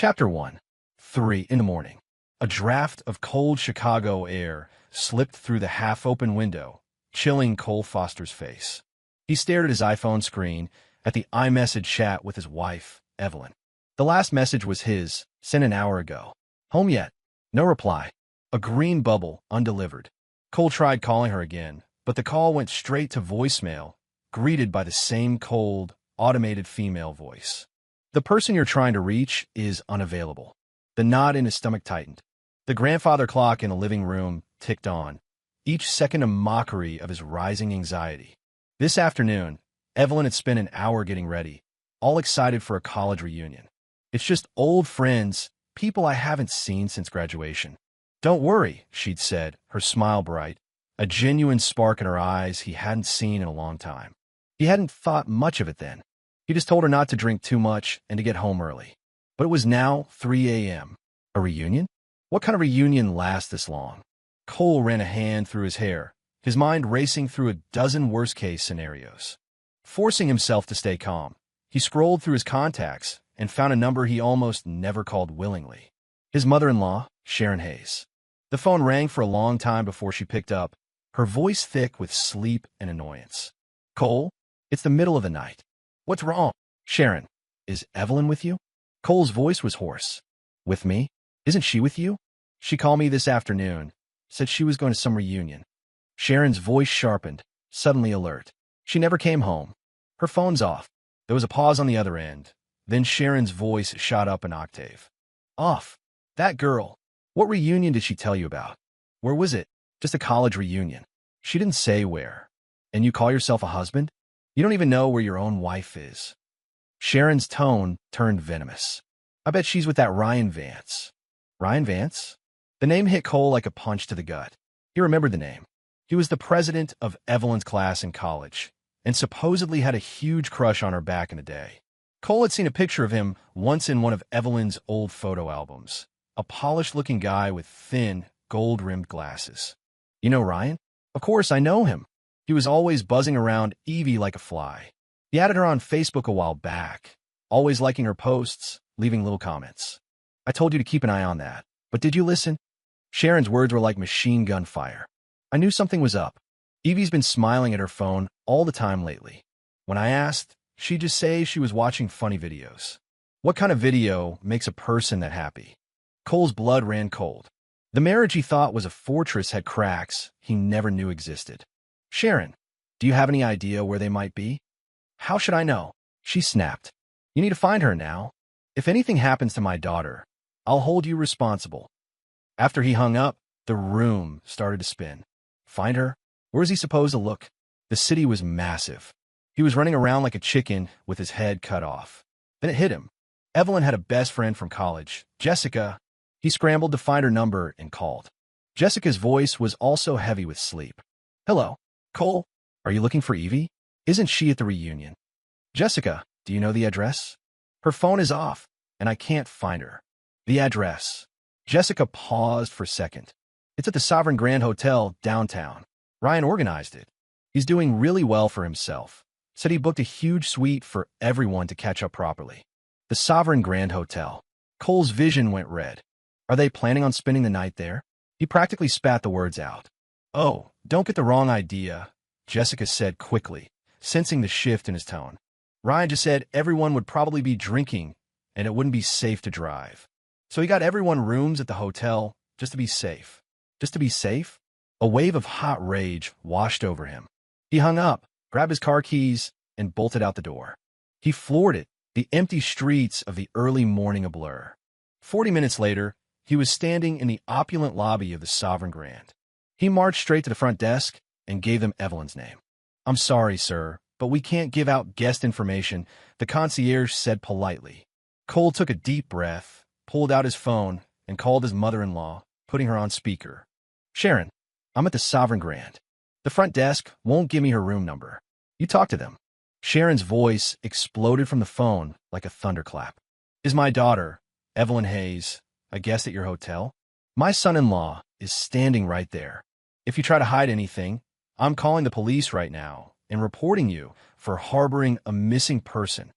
Chapter 1. 3 in the morning. A draft of cold Chicago air slipped through the half-open window, chilling Cole Foster's face. He stared at his iPhone screen, at the iMessage chat with his wife, Evelyn. The last message was his, sent an hour ago. Home yet? No reply. A green bubble, undelivered. Cole tried calling her again, but the call went straight to voicemail, greeted by the same cold, automated female voice. The person you're trying to reach is unavailable. The knot in his stomach tightened. The grandfather clock in the living room ticked on, each second a mockery of his rising anxiety. This afternoon, Evelyn had spent an hour getting ready, all excited for a college reunion. It's just old friends, people I haven't seen since graduation. Don't worry, she'd said, her smile bright, a genuine spark in her eyes he hadn't seen in a long time. He hadn't thought much of it then. He just told her not to drink too much and to get home early. But it was now 3 a.m. A reunion? What kind of reunion lasts this long? Cole ran a hand through his hair, his mind racing through a dozen worst-case scenarios. Forcing himself to stay calm, he scrolled through his contacts and found a number he almost never called willingly. His mother-in-law, Sharon Hayes. The phone rang for a long time before she picked up, her voice thick with sleep and annoyance. Cole, it's the middle of the night. What's wrong? Sharon, is Evelyn with you? Cole's voice was hoarse. With me? Isn't she with you? She called me this afternoon, said she was going to some reunion. Sharon's voice sharpened, suddenly alert. She never came home. Her phone's off. There was a pause on the other end. Then Sharon's voice shot up an octave. Off. That girl. What reunion did she tell you about? Where was it? Just a college reunion. She didn't say where. And you call yourself a husband? You don't even know where your own wife is. Sharon's tone turned venomous. I bet she's with that Ryan Vance. Ryan Vance? The name hit Cole like a punch to the gut. He remembered the name. He was the president of Evelyn's class in college, and supposedly had a huge crush on her back in the day. Cole had seen a picture of him once in one of Evelyn's old photo albums. A polished-looking guy with thin, gold-rimmed glasses. You know Ryan? Of course, I know him. He was always buzzing around Evie like a fly. He added her on Facebook a while back, always liking her posts, leaving little comments. I told you to keep an eye on that, but did you listen? Sharon's words were like machine gun fire. I knew something was up. Evie's been smiling at her phone all the time lately. When I asked, she'd just say she was watching funny videos. What kind of video makes a person that happy? Cole's blood ran cold. The marriage he thought was a fortress had cracks he never knew existed. Sharon, do you have any idea where they might be? How should I know? She snapped. You need to find her now. If anything happens to my daughter, I'll hold you responsible. After he hung up, the room started to spin. Find her? Where was he supposed to look? The city was massive. He was running around like a chicken with his head cut off. Then it hit him. Evelyn had a best friend from college, Jessica. He scrambled to find her number and called. Jessica's voice was also heavy with sleep. Hello, Cole. Are you looking for Evie? Isn't she at the reunion? Jessica, do you know the address? Her phone is off, and I can't find her. The address. Jessica paused for a second. It's at the Sovereign Grand Hotel downtown. Ryan organized it. He's doing really well for himself. Said he booked a huge suite for everyone to catch up properly. The Sovereign Grand Hotel. Cole's vision went red. Are they planning on spending the night there? He practically spat the words out. Oh, don't get the wrong idea, Jessica said quickly, sensing the shift in his tone. Ryan just said everyone would probably be drinking and it wouldn't be safe to drive. So he got everyone rooms at the hotel just to be safe. Just to be safe? A wave of hot rage washed over him. He hung up, grabbed his car keys, and bolted out the door. He floored it, the empty streets of the early morning a blur. 40 minutes later, he was standing in the opulent lobby of the Sovereign Grand. He marched straight to the front desk and gave them Evelyn's name. I'm sorry, sir, but we can't give out guest information, the concierge said politely. Cole took a deep breath, pulled out his phone, and called his mother-in-law, putting her on speaker. Sharon, I'm at the Sovereign Grand. The front desk won't give me her room number. You talk to them. Sharon's voice exploded from the phone like a thunderclap. Is my daughter, Evelyn Hayes, a guest at your hotel? My son-in-law is standing right there. If you try to hide anything, I'm calling the police right now and reporting you for harboring a missing person.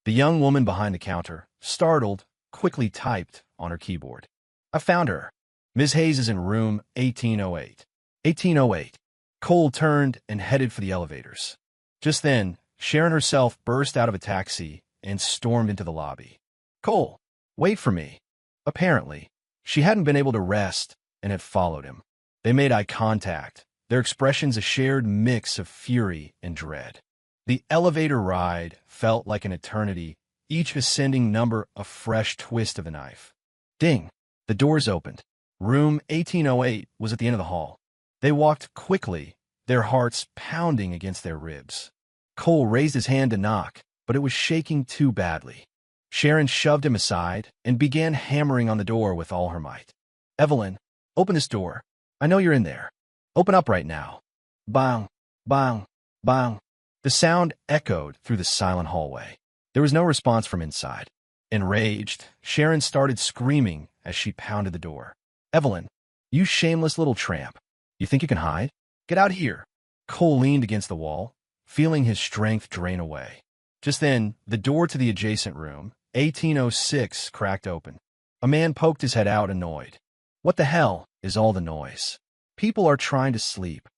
The young woman behind the counter, startled, quickly typed on her keyboard. I found her. Ms. Hayes is in room 1808. 1808. Cole turned and headed for the elevators. Just then, Sharon herself burst out of a taxi and stormed into the lobby. Cole, wait for me. Apparently, she hadn't been able to rest and had followed him. They made eye contact, their expressions a shared mix of fury and dread. The elevator ride felt like an eternity, each ascending number a fresh twist of the knife. Ding! The doors opened. Room 1808 was at the end of the hall. They walked quickly, their hearts pounding against their ribs. Cole raised his hand to knock, but it was shaking too badly. Sharon shoved him aside and began hammering on the door with all her might. Evelyn, open this door. I know you're in there. Open up right now. Bang, bang, bang. The sound echoed through the silent hallway. There was no response from inside. Enraged, Sharon started screaming as she pounded the door. Evelyn, you shameless little tramp. You think you can hide? Get out here. Cole leaned against the wall, feeling his strength drain away. Just then, the door to the adjacent room, 1806, cracked open. A man poked his head out, annoyed. What the hell is all the noise? People are trying to sleep.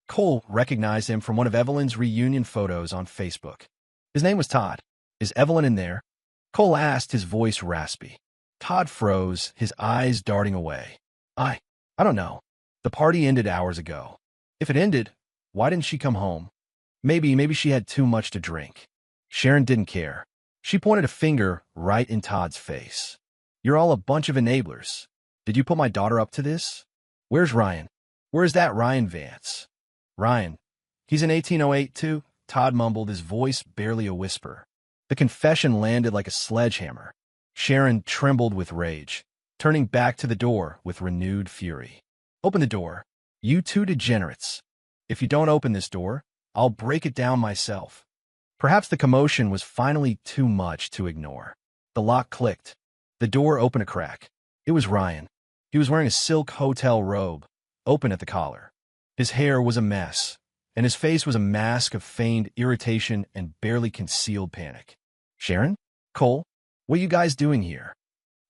Cole recognized him from one of Evelyn's reunion photos on Facebook. His name was Todd. Is Evelyn in there? Cole asked, his voice raspy. Todd froze, his eyes darting away. I don't know. The party ended hours ago. If it ended, why didn't she come home? Maybe she had too much to drink. Sharon didn't care. She pointed a finger right in Todd's face. You're all a bunch of enablers. Did you put my daughter up to this? Where's Ryan? Where's that Ryan Vance? Ryan. He's in 1808 too? Todd mumbled, his voice barely a whisper. The confession landed like a sledgehammer. Sharon trembled with rage, turning back to the door with renewed fury. Open the door. You two degenerates. If you don't open this door, I'll break it down myself. Perhaps the commotion was finally too much to ignore. The lock clicked. The door opened a crack. It was Ryan. He was wearing a silk hotel robe, open at the collar. His hair was a mess, and his face was a mask of feigned irritation and barely concealed panic. Sharon? Cole? What are you guys doing here?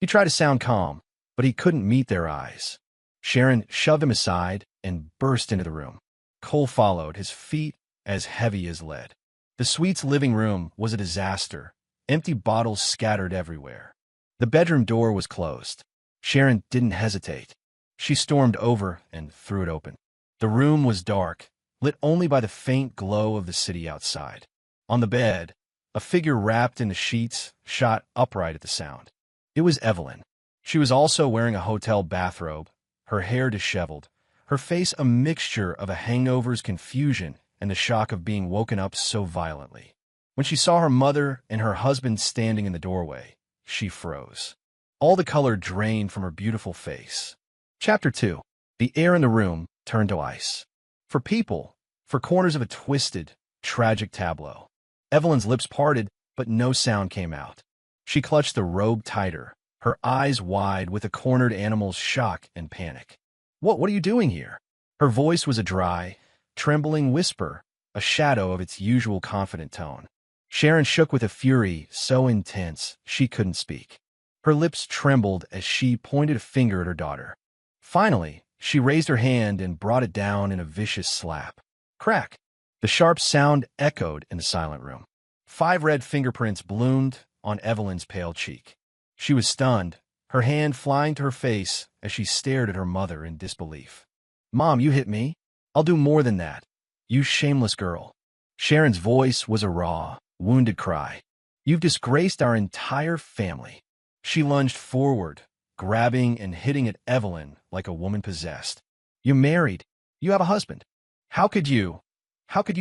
He tried to sound calm, but he couldn't meet their eyes. Sharon shoved him aside and burst into the room. Cole followed, his feet as heavy as lead. The suite's living room was a disaster, empty bottles scattered everywhere. The bedroom door was closed. Sharon didn't hesitate. She stormed over and threw it open. The room was dark, lit only by the faint glow of the city outside. On the bed, a figure wrapped in the sheets shot upright at the sound. It was Evelyn. She was also wearing a hotel bathrobe, her hair disheveled, her face a mixture of a hangover's confusion and the shock of being woken up so violently. When she saw her mother and her husband standing in the doorway, she froze. All the color drained from her beautiful face. Chapter 2. The air in the room turned to ice. For people, for corners of a twisted, tragic tableau. Evelyn's lips parted, but no sound came out. She clutched the robe tighter, her eyes wide with a cornered animal's shock and panic. What are you doing here? Her voice was a dry, trembling whisper, a shadow of its usual confident tone. Sharon shook with a fury so intense she couldn't speak. Her lips trembled as she pointed a finger at her daughter. Finally, she raised her hand and brought it down in a vicious slap. Crack! The sharp sound echoed in the silent room. 5 red fingerprints bloomed on Evelyn's pale cheek. She was stunned, her hand flying to her face as she stared at her mother in disbelief. Mom, you hit me? I'll do more than that. You shameless girl. Sharon's voice was a raw, wounded cry. You've disgraced our entire family. She lunged forward, grabbing and hitting at Evelyn like a woman possessed. You're married. You have a husband. How could you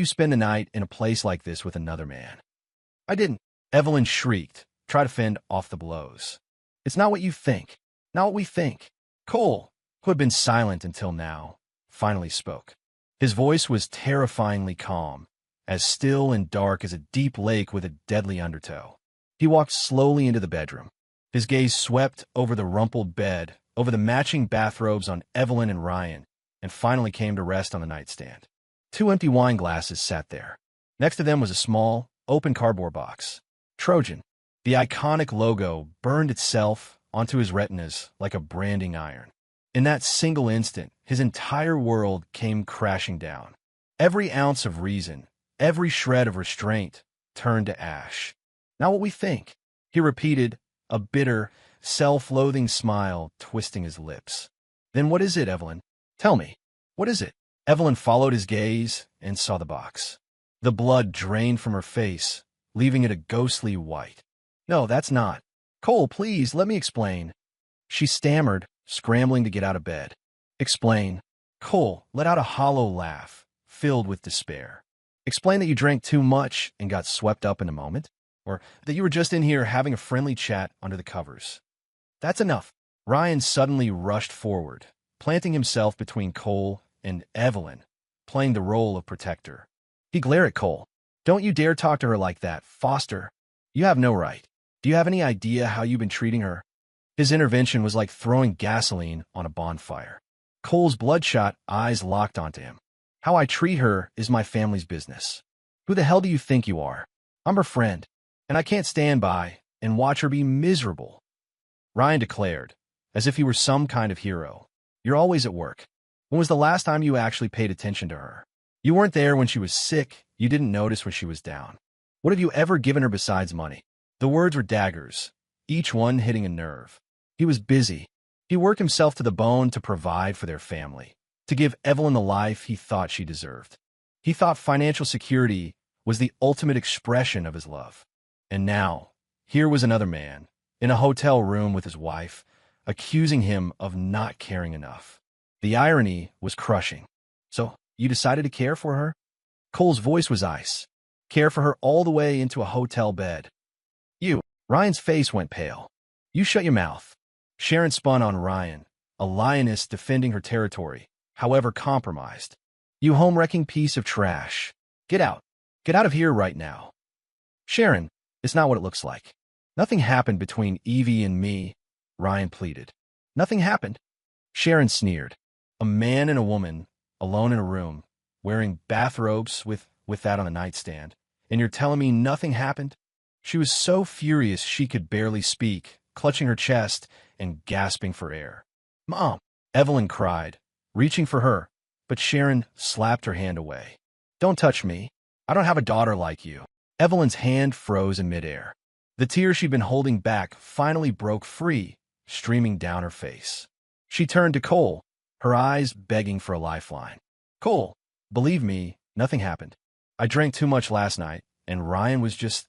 spend the night in a place like this with another man? I didn't. Evelyn shrieked, try to fend off the blows. It's not what you think. Not what we think. Cole, who had been silent until now, finally spoke. His voice was terrifyingly calm, as still and dark as a deep lake with a deadly undertow. He walked slowly into the bedroom. His gaze swept over the rumpled bed, over the matching bathrobes on Evelyn and Ryan, and finally came to rest on the nightstand. 2 empty wine glasses sat there. Next to them was a small, open cardboard box. Trojan. The iconic logo burned itself onto his retinas like a branding iron. In that single instant, his entire world came crashing down. Every ounce of reason, every shred of restraint turned to ash. Not what we think, he repeated, a bitter, self-loathing smile twisting his lips. Then what is it, Evelyn? Tell me, what is it? Evelyn followed his gaze and saw the box. The blood drained from her face, leaving it a ghostly white. No, that's not. Cole, please, let me explain. She stammered, scrambling to get out of bed. Explain. Cole let out a hollow laugh, filled with despair. Explain that you drank too much and got swept up in a moment, or that you were just in here having a friendly chat under the covers. That's enough. Ryan suddenly rushed forward, planting himself between Cole and Evelyn, playing the role of protector. He glared at Cole. Don't you dare talk to her like that, Foster. You have no right. Do you have any idea how you've been treating her? His intervention was like throwing gasoline on a bonfire. Cole's bloodshot eyes locked onto him. How I treat her is my family's business. Who the hell do you think you are? I'm her friend, and I can't stand by and watch her be miserable. Ryan declared, as if he were some kind of hero. You're always at work. When was the last time you actually paid attention to her? You weren't there when she was sick. You didn't notice when she was down. What have you ever given her besides money? The words were daggers, each one hitting a nerve. He was busy. He worked himself to the bone to provide for their family, to give Evelyn the life he thought she deserved. He thought financial security was the ultimate expression of his love. And now, here was another man, in a hotel room with his wife, accusing him of not caring enough. The irony was crushing. So, you decided to care for her? Cole's voice was ice. Care for her all the way into a hotel bed. You. Ryan's face went pale. You shut your mouth. Sharon spun on Ryan, a lioness defending her territory, however compromised. You home-wrecking piece of trash. Get out. Get out of here right now. Sharon, it's not what it looks like. Nothing happened between Evie and me, Ryan pleaded. Nothing happened. Sharon sneered. A man and a woman, alone in a room, wearing bathrobes with that on the nightstand, and you're telling me nothing happened? She was so furious she could barely speak, clutching her chest and gasping for air. Mom, Evelyn cried, reaching for her, but Sharon slapped her hand away. Don't touch me. I don't have a daughter like you. Evelyn's hand froze in midair. The tears she'd been holding back finally broke free, streaming down her face. She turned to Cole, her eyes begging for a lifeline. Cole, believe me, nothing happened. I drank too much last night, and Ryan was just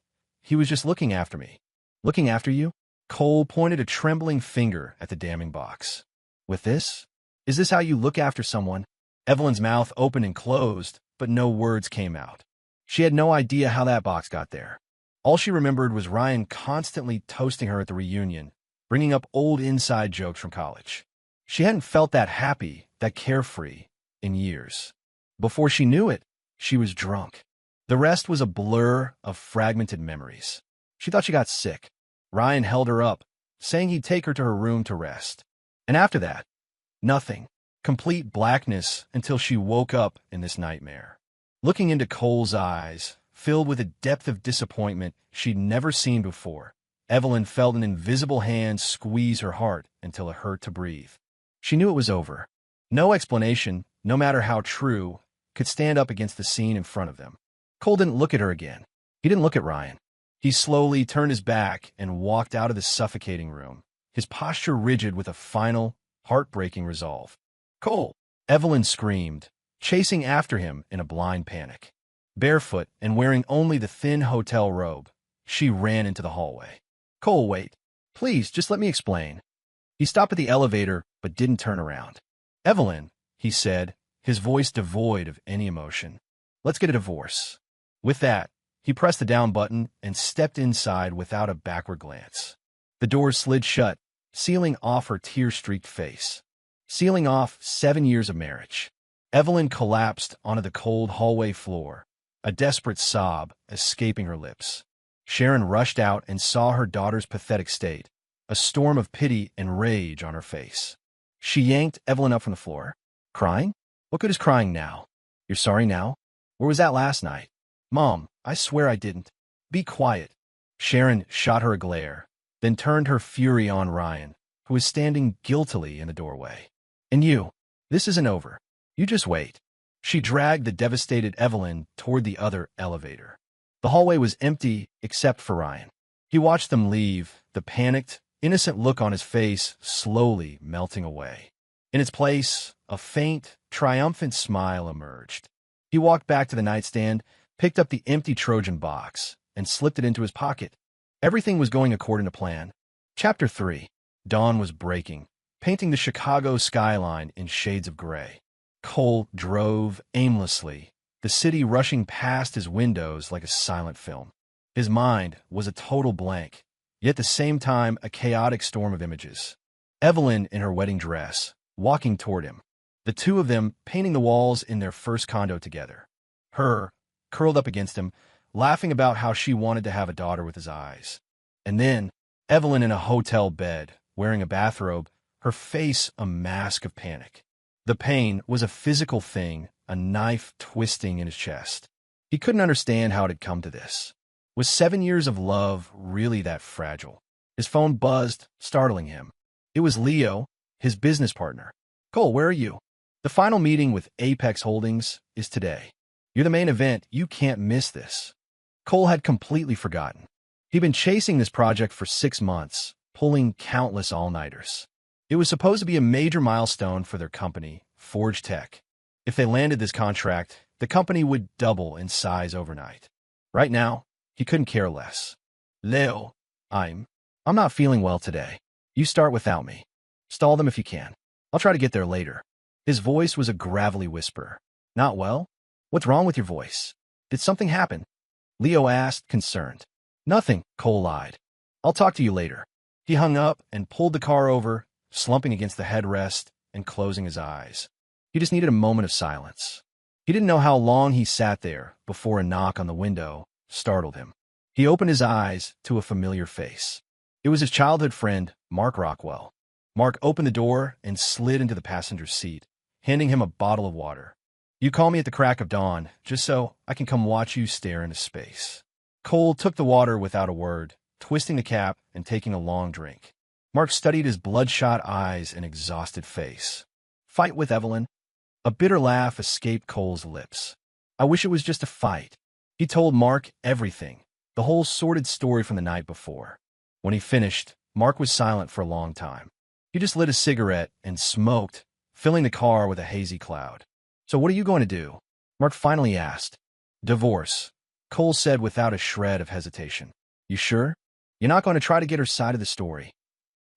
looking after me. Looking after you? Cole pointed a trembling finger at the damning box. With this? Is this how you look after someone? Evelyn's mouth opened and closed, but no words came out. She had no idea how that box got there. All she remembered was Ryan constantly toasting her at the reunion, bringing up old inside jokes from college. She hadn't felt that happy, that carefree, in years. Before she knew it, she was drunk. The rest was a blur of fragmented memories. She thought she got sick. Ryan held her up, saying he'd take her to her room to rest. And after that, nothing. Complete blackness until she woke up in this nightmare. Looking into Cole's eyes, filled with a depth of disappointment she'd never seen before, Evelyn felt an invisible hand squeeze her heart until it hurt to breathe. She knew it was over. No explanation, no matter how true, could stand up against the scene in front of them. Cole didn't look at her again. He didn't look at Ryan. He slowly turned his back and walked out of the suffocating room, his posture rigid with a final, heartbreaking resolve. Cole! Evelyn screamed, chasing after him in a blind panic. Barefoot and wearing only the thin hotel robe, she ran into the hallway. Cole, wait. Please, just let me explain. He stopped at the elevator, but didn't turn around. Evelyn, he said, his voice devoid of any emotion. Let's get a divorce. With that, he pressed the down button and stepped inside without a backward glance. The doors slid shut, sealing off her tear-streaked face. Sealing off 7 years of marriage. Evelyn collapsed onto the cold hallway floor, a desperate sob escaping her lips. Sharon rushed out and saw her daughter's pathetic state, a storm of pity and rage on her face. She yanked Evelyn up from the floor. Crying? What good is crying now? You're sorry now? Where was that last night? Mom, I swear I didn't. Be quiet. Sharon shot her a glare, then turned her fury on Ryan, who was standing guiltily in the doorway. And you, this isn't over. You just wait. She dragged the devastated Evelyn toward the other elevator. The hallway was empty except for Ryan. He watched them leave, the panicked, innocent look on his face slowly melting away. In its place, a faint, triumphant smile emerged. He walked back to the nightstand, picked up the empty Trojan box, and slipped it into his pocket. Everything was going according to plan. Chapter 3. Dawn was breaking, painting the Chicago skyline in shades of gray. Cole drove aimlessly, the city rushing past his windows like a silent film. His mind was a total blank, yet at the same time a chaotic storm of images. Evelyn in her wedding dress, walking toward him. The two of them painting the walls in their first condo together. Her, curled up against him, laughing about how she wanted to have a daughter with his eyes. And then, Evelyn in a hotel bed, wearing a bathrobe, her face a mask of panic. The pain was a physical thing, a knife twisting in his chest. He couldn't understand how it had come to this. Was 7 years of love really that fragile? His phone buzzed, startling him. It was Leo, his business partner. Cole, where are you? The final meeting with Apex Holdings is today. You're the main event. You can't miss this. Cole had completely forgotten. He'd been chasing this project for 6 months, pulling countless all-nighters. It was supposed to be a major milestone for their company, Forge Tech. If they landed this contract, the company would double in size overnight. Right now, he couldn't care less. Leo, I'm not feeling well today. You start without me. Stall them if you can. I'll try to get there later. His voice was a gravelly whisper. Not well? What's wrong with your voice? Did something happen? Leo asked, concerned. Nothing, Cole lied. I'll talk to you later. He hung up and pulled the car over, slumping against the headrest and closing his eyes. He just needed a moment of silence. He didn't know how long he sat there before a knock on the window startled him. He opened his eyes to a familiar face. It was his childhood friend, Mark Rockwell. Mark opened the door and slid into the passenger seat, handing him a bottle of water. You call me at the crack of dawn, just so I can come watch you stare into space. Cole took the water without a word, twisting the cap and taking a long drink. Mark studied his bloodshot eyes and exhausted face. Fight with Evelyn? A bitter laugh escaped Cole's lips. I wish it was just a fight. He told Mark everything, the whole sordid story from the night before. When he finished, Mark was silent for a long time. He just lit a cigarette and smoked, filling the car with a hazy cloud. So what are you going to do? Mark finally asked. Divorce, Cole said without a shred of hesitation. You sure? You're not going to try to get her side of the story?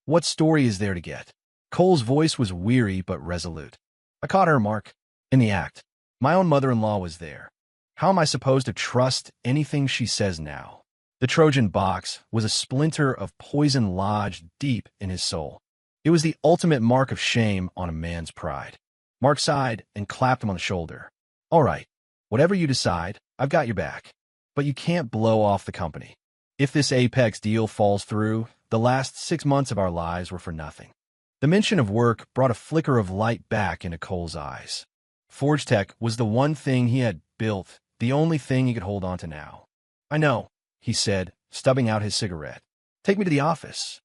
What story is there to get? Cole's voice was weary but resolute. I caught her, Mark, in the act. My own mother-in-law was there. How am I supposed to trust anything she says now? The Trojan box was a splinter of poison lodged deep in his soul. It was the ultimate mark of shame on a man's pride. Mark sighed and clapped him on the shoulder. All right, whatever you decide, I've got your back. But you can't blow off the company. If this Apex deal falls through, the last 6 months of our lives were for nothing. The mention of work brought a flicker of light back into Cole's eyes. Forge Tech was the one thing he had built, the only thing he could hold on to now. I know, he said, stubbing out his cigarette. Take me to the office.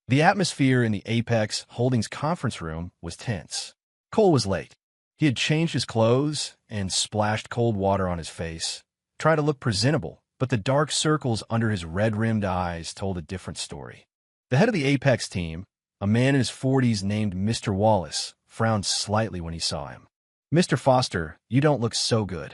The atmosphere in the Apex Holdings conference room was tense. Cole was late. He had changed his clothes and splashed cold water on his face, trying to look presentable, but the dark circles under his red-rimmed eyes told a different story. The head of the Apex team, a man in his 40s named Mr. Wallace, frowned slightly when he saw him. Mr. Foster, you don't look so good.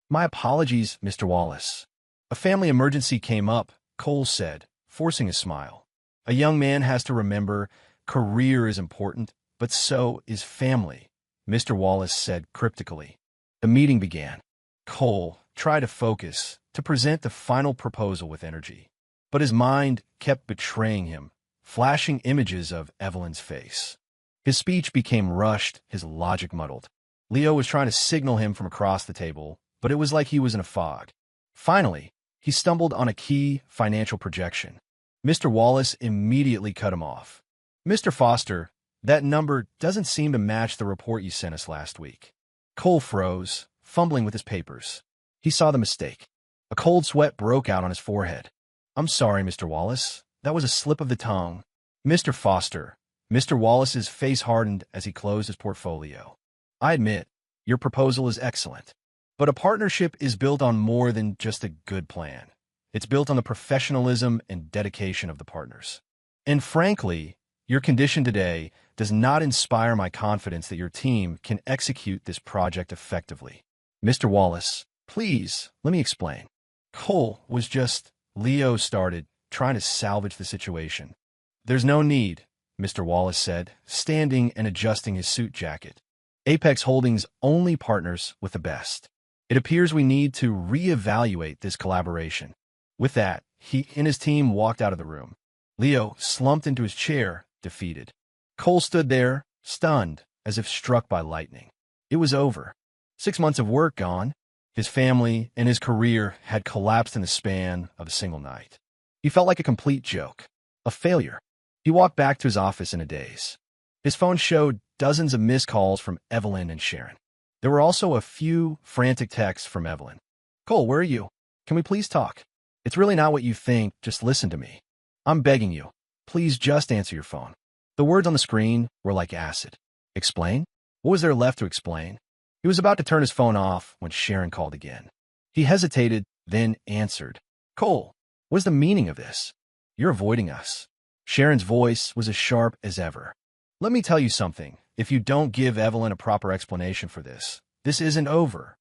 My apologies, Mr. Wallace. A family emergency came up, Cole said, forcing a smile. A young man has to remember career is important, but so is family, Mr. Wallace said cryptically. The meeting began. Cole tried to focus, to present the final proposal with energy. But his mind kept betraying him, flashing images of Evelyn's face. His speech became rushed, his logic muddled. Leo was trying to signal him from across the table, but it was like he was in a fog. Finally, he stumbled on a key financial projection. Mr. Wallace immediately cut him off. Mr. Foster, that number doesn't seem to match the report you sent us last week. Cole froze, fumbling with his papers. He saw the mistake. A cold sweat broke out on his forehead. I'm sorry, Mr. Wallace. That was a slip of the tongue. Mr. Foster. Mr. Wallace's face hardened as he closed his portfolio. I admit, your proposal is excellent. But a partnership is built on more than just a good plan. It's built on the professionalism and dedication of the partners. And frankly, your condition today does not inspire my confidence that your team can execute this project effectively. Mr. Wallace, please, let me explain. Cole was just, Leo started, trying to salvage the situation. There's no need, Mr. Wallace said, standing and adjusting his suit jacket. Apex Holdings only partners with the best. It appears we need to reevaluate this collaboration. With that, he and his team walked out of the room. Leo slumped into his chair, defeated. Cole stood there, stunned, as if struck by lightning. It was over. 6 months of work gone. His family and his career had collapsed in the span of a single night. He felt like a complete joke, a failure. He walked back to his office in a daze. His phone showed dozens of missed calls from Evelyn and Sharon. There were also a few frantic texts from Evelyn. Cole, where are you? Can we please talk? It's really not what you think, just listen to me. I'm begging you. Please just answer your phone. The words on the screen were like acid. Explain? What was there left to explain? He was about to turn his phone off when Sharon called again. He hesitated, then answered. Cole, what is the meaning of this? You're avoiding us. Sharon's voice was as sharp as ever. Let me tell you something. If you don't give Evelyn a proper explanation for this isn't over.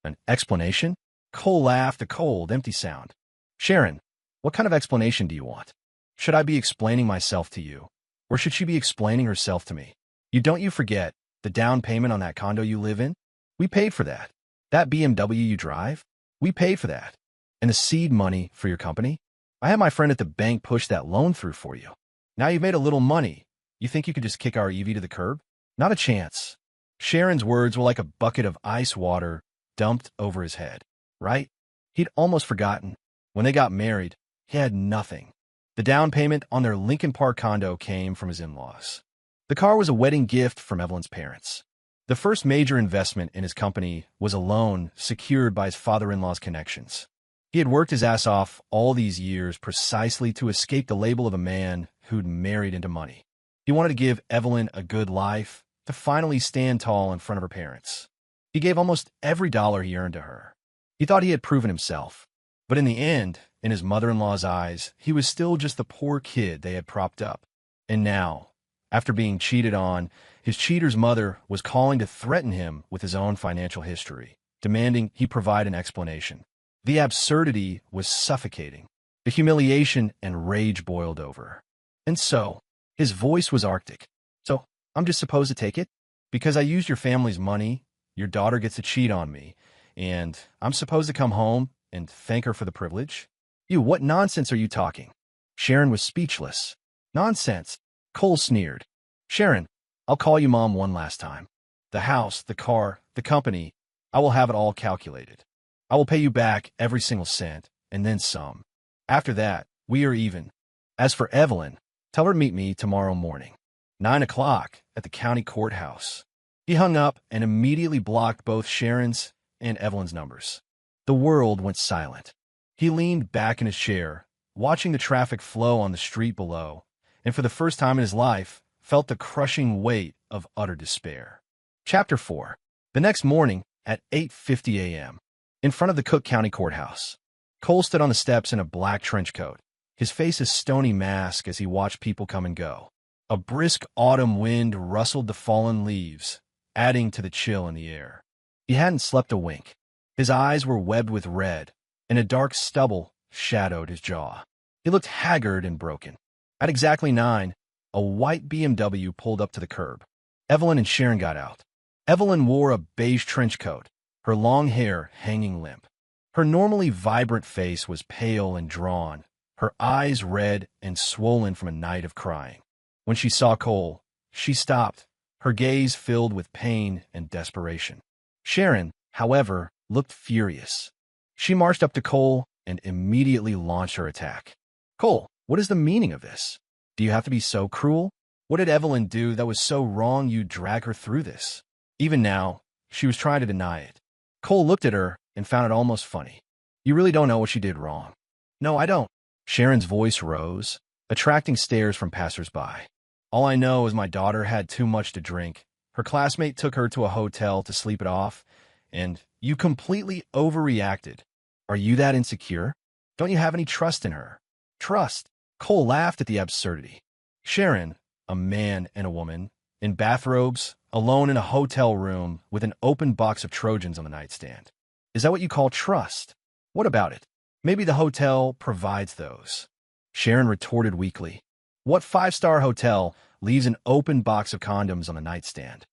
An explanation? Cole laughed, a cold, empty sound. Sharon, what kind of explanation do you want? Should I be explaining myself to you? Or should she be explaining herself to me? Don't you forget the down payment on that condo you live in? We paid for that. That BMW you drive? We paid for that. And the seed money for your company? I had my friend at the bank push that loan through for you. Now you've made a little money. You think you could just kick our EV to the curb? Not a chance. Sharon's words were like a bucket of ice water dumped over his head, right? He'd almost forgotten. When they got married, he had nothing. The down payment on their Lincoln Park condo came from his in-laws. The car was a wedding gift from Evelyn's parents. The first major investment in his company was a loan secured by his father-in-law's connections. He had worked his ass off all these years precisely to escape the label of a man who'd married into money. He wanted to give Evelyn a good life, to finally stand tall in front of her parents. He gave almost every dollar he earned to her. He thought he had proven himself. But in the end, in his mother-in-law's eyes, he was still just the poor kid they had propped up. And now, after being cheated on, his cheater's mother was calling to threaten him with his own financial history, demanding he provide an explanation. The absurdity was suffocating. The humiliation and rage boiled over. And so, his voice was arctic. So, I'm just supposed to take it? Because I used your family's money, your daughter gets to cheat on me, and I'm supposed to come home and thank her for the privilege? What nonsense are you talking? Sharon was speechless. Nonsense. Cole sneered. Sharon, I'll call you Mom one last time. The house, the car, the company, I will have it all calculated. I will pay you back every single cent, and then some. After that, we are even. As for Evelyn, tell her to meet me tomorrow morning, 9 o'clock at the county courthouse. He hung up and immediately blocked both Sharon's and Evelyn's numbers. The world went silent. He leaned back in his chair, watching the traffic flow on the street below, and for the first time in his life, felt the crushing weight of utter despair. Chapter 4. The next morning, at 8:50 a.m., in front of the Cook County Courthouse, Cole stood on the steps in a black trench coat, his face a stony mask as he watched people come and go. A brisk autumn wind rustled the fallen leaves, adding to the chill in the air. He hadn't slept a wink. His eyes were webbed with red, and a dark stubble shadowed his jaw. He looked haggard and broken. At exactly 9, a white BMW pulled up to the curb. Evelyn and Sharon got out. Evelyn wore a beige trench coat, her long hair hanging limp. Her normally vibrant face was pale and drawn, her eyes red and swollen from a night of crying. When she saw Cole, she stopped, her gaze filled with pain and desperation. Sharon, however, looked furious. She marched up to Cole and immediately launched her attack. Cole, what is the meaning of this? Do you have to be so cruel? What did Evelyn do that was so wrong you drag her through this? Even now, she was trying to deny it. Cole looked at her and found it almost funny. You really don't know what she did wrong. No, I don't. Sharon's voice rose, attracting stares from passersby. All I know is my daughter had too much to drink. Her classmate took her to a hotel to sleep it off, and you completely overreacted. Are you that insecure? Don't you have any trust in her? Trust? Cole laughed at the absurdity. Sharon, a man and a woman, in bathrobes, alone in a hotel room with an open box of Trojans on the nightstand. Is that what you call trust? What about it? Maybe the hotel provides those. Sharon retorted weakly. What five-star hotel leaves an open box of condoms on the nightstand?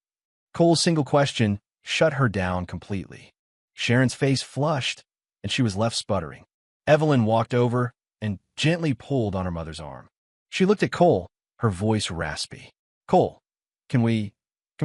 Cole's single question shut her down completely. Sharon's face flushed, and she was left sputtering. Evelyn walked over and gently pulled on her mother's arm. She looked at Cole, her voice raspy. Cole, can we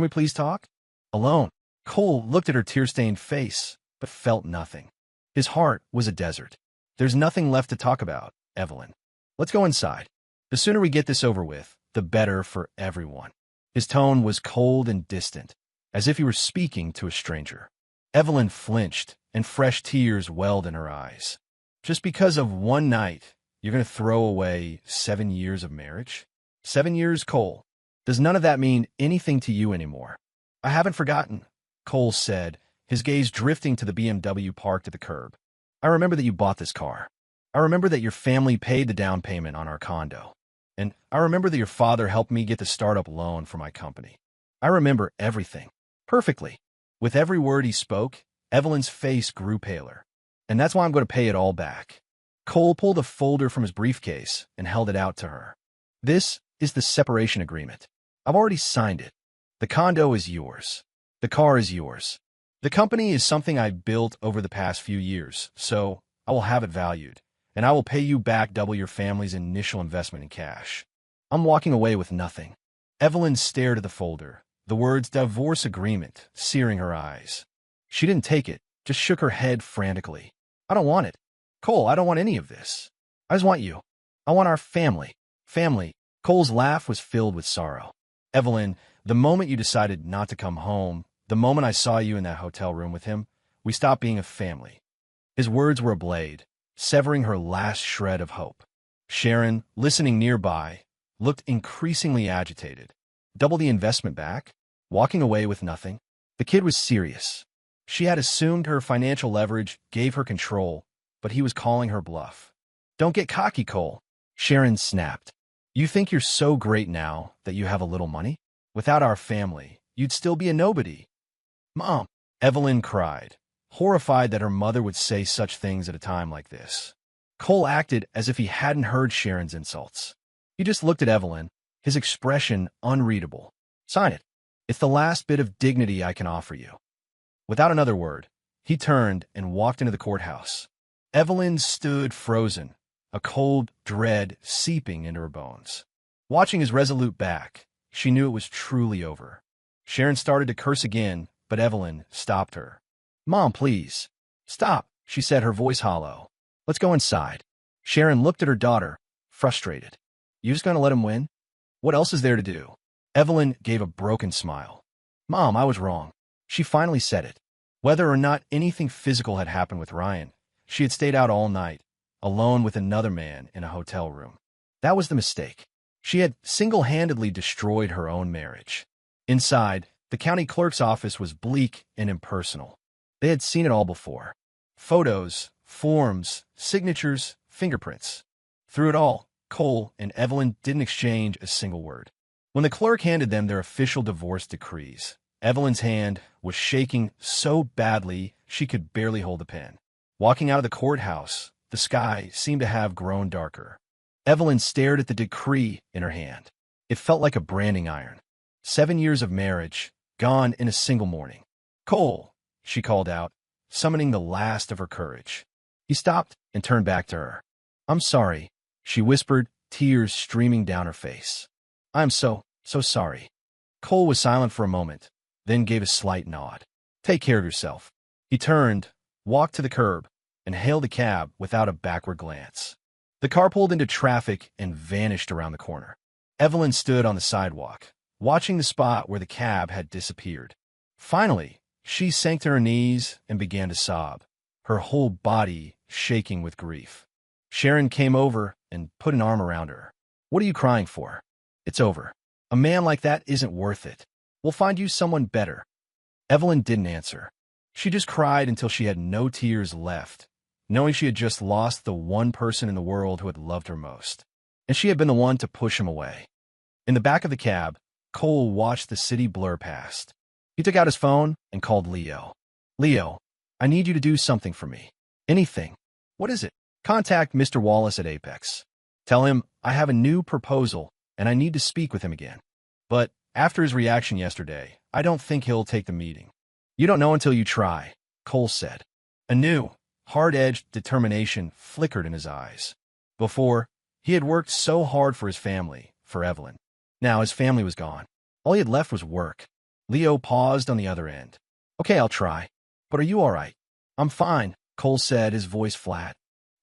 please talk? Alone. Cole looked at her tear-stained face, but felt nothing. His heart was a desert. There's nothing left to talk about, Evelyn. Let's go inside. The sooner we get this over with, the better for everyone. His tone was cold and distant, as if he were speaking to a stranger. Evelyn flinched, and fresh tears welled in her eyes. Just because of one night, you're going to throw away 7 years of marriage? 7 years, Cole. Does none of that mean anything to you anymore? I haven't forgotten, Cole said, his gaze drifting to the BMW parked at the curb. I remember that you bought this car. I remember that your family paid the down payment on our condo. And I remember that your father helped me get the startup loan for my company. I remember everything. Perfectly. With every word he spoke, Evelyn's face grew paler. And that's why I'm going to pay it all back. Cole pulled a folder from his briefcase and held it out to her. This is the separation agreement. I've already signed it. The condo is yours. The car is yours. The company is something I've built over the past few years, so I will have it valued, and I will pay you back double your family's initial investment in cash. I'm walking away with nothing. Evelyn stared at the folder, the words divorce agreement searing her eyes. She didn't take it, just shook her head frantically. I don't want it. Cole, I don't want any of this. I just want you. I want our family. Family. Cole's laugh was filled with sorrow. Evelyn, the moment you decided not to come home, the moment I saw you in that hotel room with him, we stopped being a family. His words were a blade, severing her last shred of hope. Sharon, listening nearby, looked increasingly agitated. Double the investment back? Walking away with nothing? The kid was serious. She had assumed her financial leverage gave her control, but he was calling her bluff. Don't get cocky, Cole. Sharon snapped. You think you're so great now that you have a little money? Without our family, you'd still be a nobody. Mom, Evelyn cried, horrified that her mother would say such things at a time like this. Cole acted as if he hadn't heard Sharon's insults. He just looked at Evelyn, his expression unreadable. Sign it. It's the last bit of dignity I can offer you. Without another word, he turned and walked into the courthouse. Evelyn stood frozen, a cold dread seeping into her bones. Watching his resolute back, she knew it was truly over. Sharon started to curse again, but Evelyn stopped her. Mom, please. Stop, she said, her voice hollow. Let's go inside. Sharon looked at her daughter, frustrated. You just gonna let him win? What else is there to do? Evelyn gave a broken smile. Mom, I was wrong. She finally said it. Whether or not anything physical had happened with Ryan, she had stayed out all night, alone with another man in a hotel room. That was the mistake. She had single-handedly destroyed her own marriage. Inside, the county clerk's office was bleak and impersonal. They had seen it all before. Photos, forms, signatures, fingerprints. Through it all, Cole and Evelyn didn't exchange a single word. When the clerk handed them their official divorce decrees, Evelyn's hand was shaking so badly she could barely hold the pen. Walking out of the courthouse, the sky seemed to have grown darker. Evelyn stared at the decree in her hand. It felt like a branding iron. 7 years of marriage, gone in a single morning. Cole, she called out, summoning the last of her courage. He stopped and turned back to her. I'm sorry, she whispered, tears streaming down her face. I'm so sorry. Cole was silent for a moment, then gave a slight nod. Take care of yourself. He turned, walked to the curb, and hailed a cab without a backward glance. The car pulled into traffic and vanished around the corner. Evelyn stood on the sidewalk, watching the spot where the cab had disappeared. Finally, she sank to her knees and began to sob, her whole body shaking with grief. Sharon came over and put an arm around her. What are you crying for? It's over. A man like that isn't worth it. We'll find you someone better. Evelyn didn't answer. She just cried until she had no tears left, knowing she had just lost the one person in the world who had loved her most. And she had been the one to push him away. In the back of the cab, Cole watched the city blur past. He took out his phone and called Leo. Leo, I need you to do something for me. Anything. What is it? Contact Mr. Wallace at Apex. Tell him I have a new proposal and I need to speak with him again. But after his reaction yesterday, I don't think he'll take the meeting. You don't know until you try, Cole said. A new, hard-edged determination flickered in his eyes. Before, he had worked so hard for his family, for Evelyn. Now his family was gone. All he had left was work. Leo paused on the other end. Okay, I'll try. But are you all right? I'm fine, Cole said, his voice flat.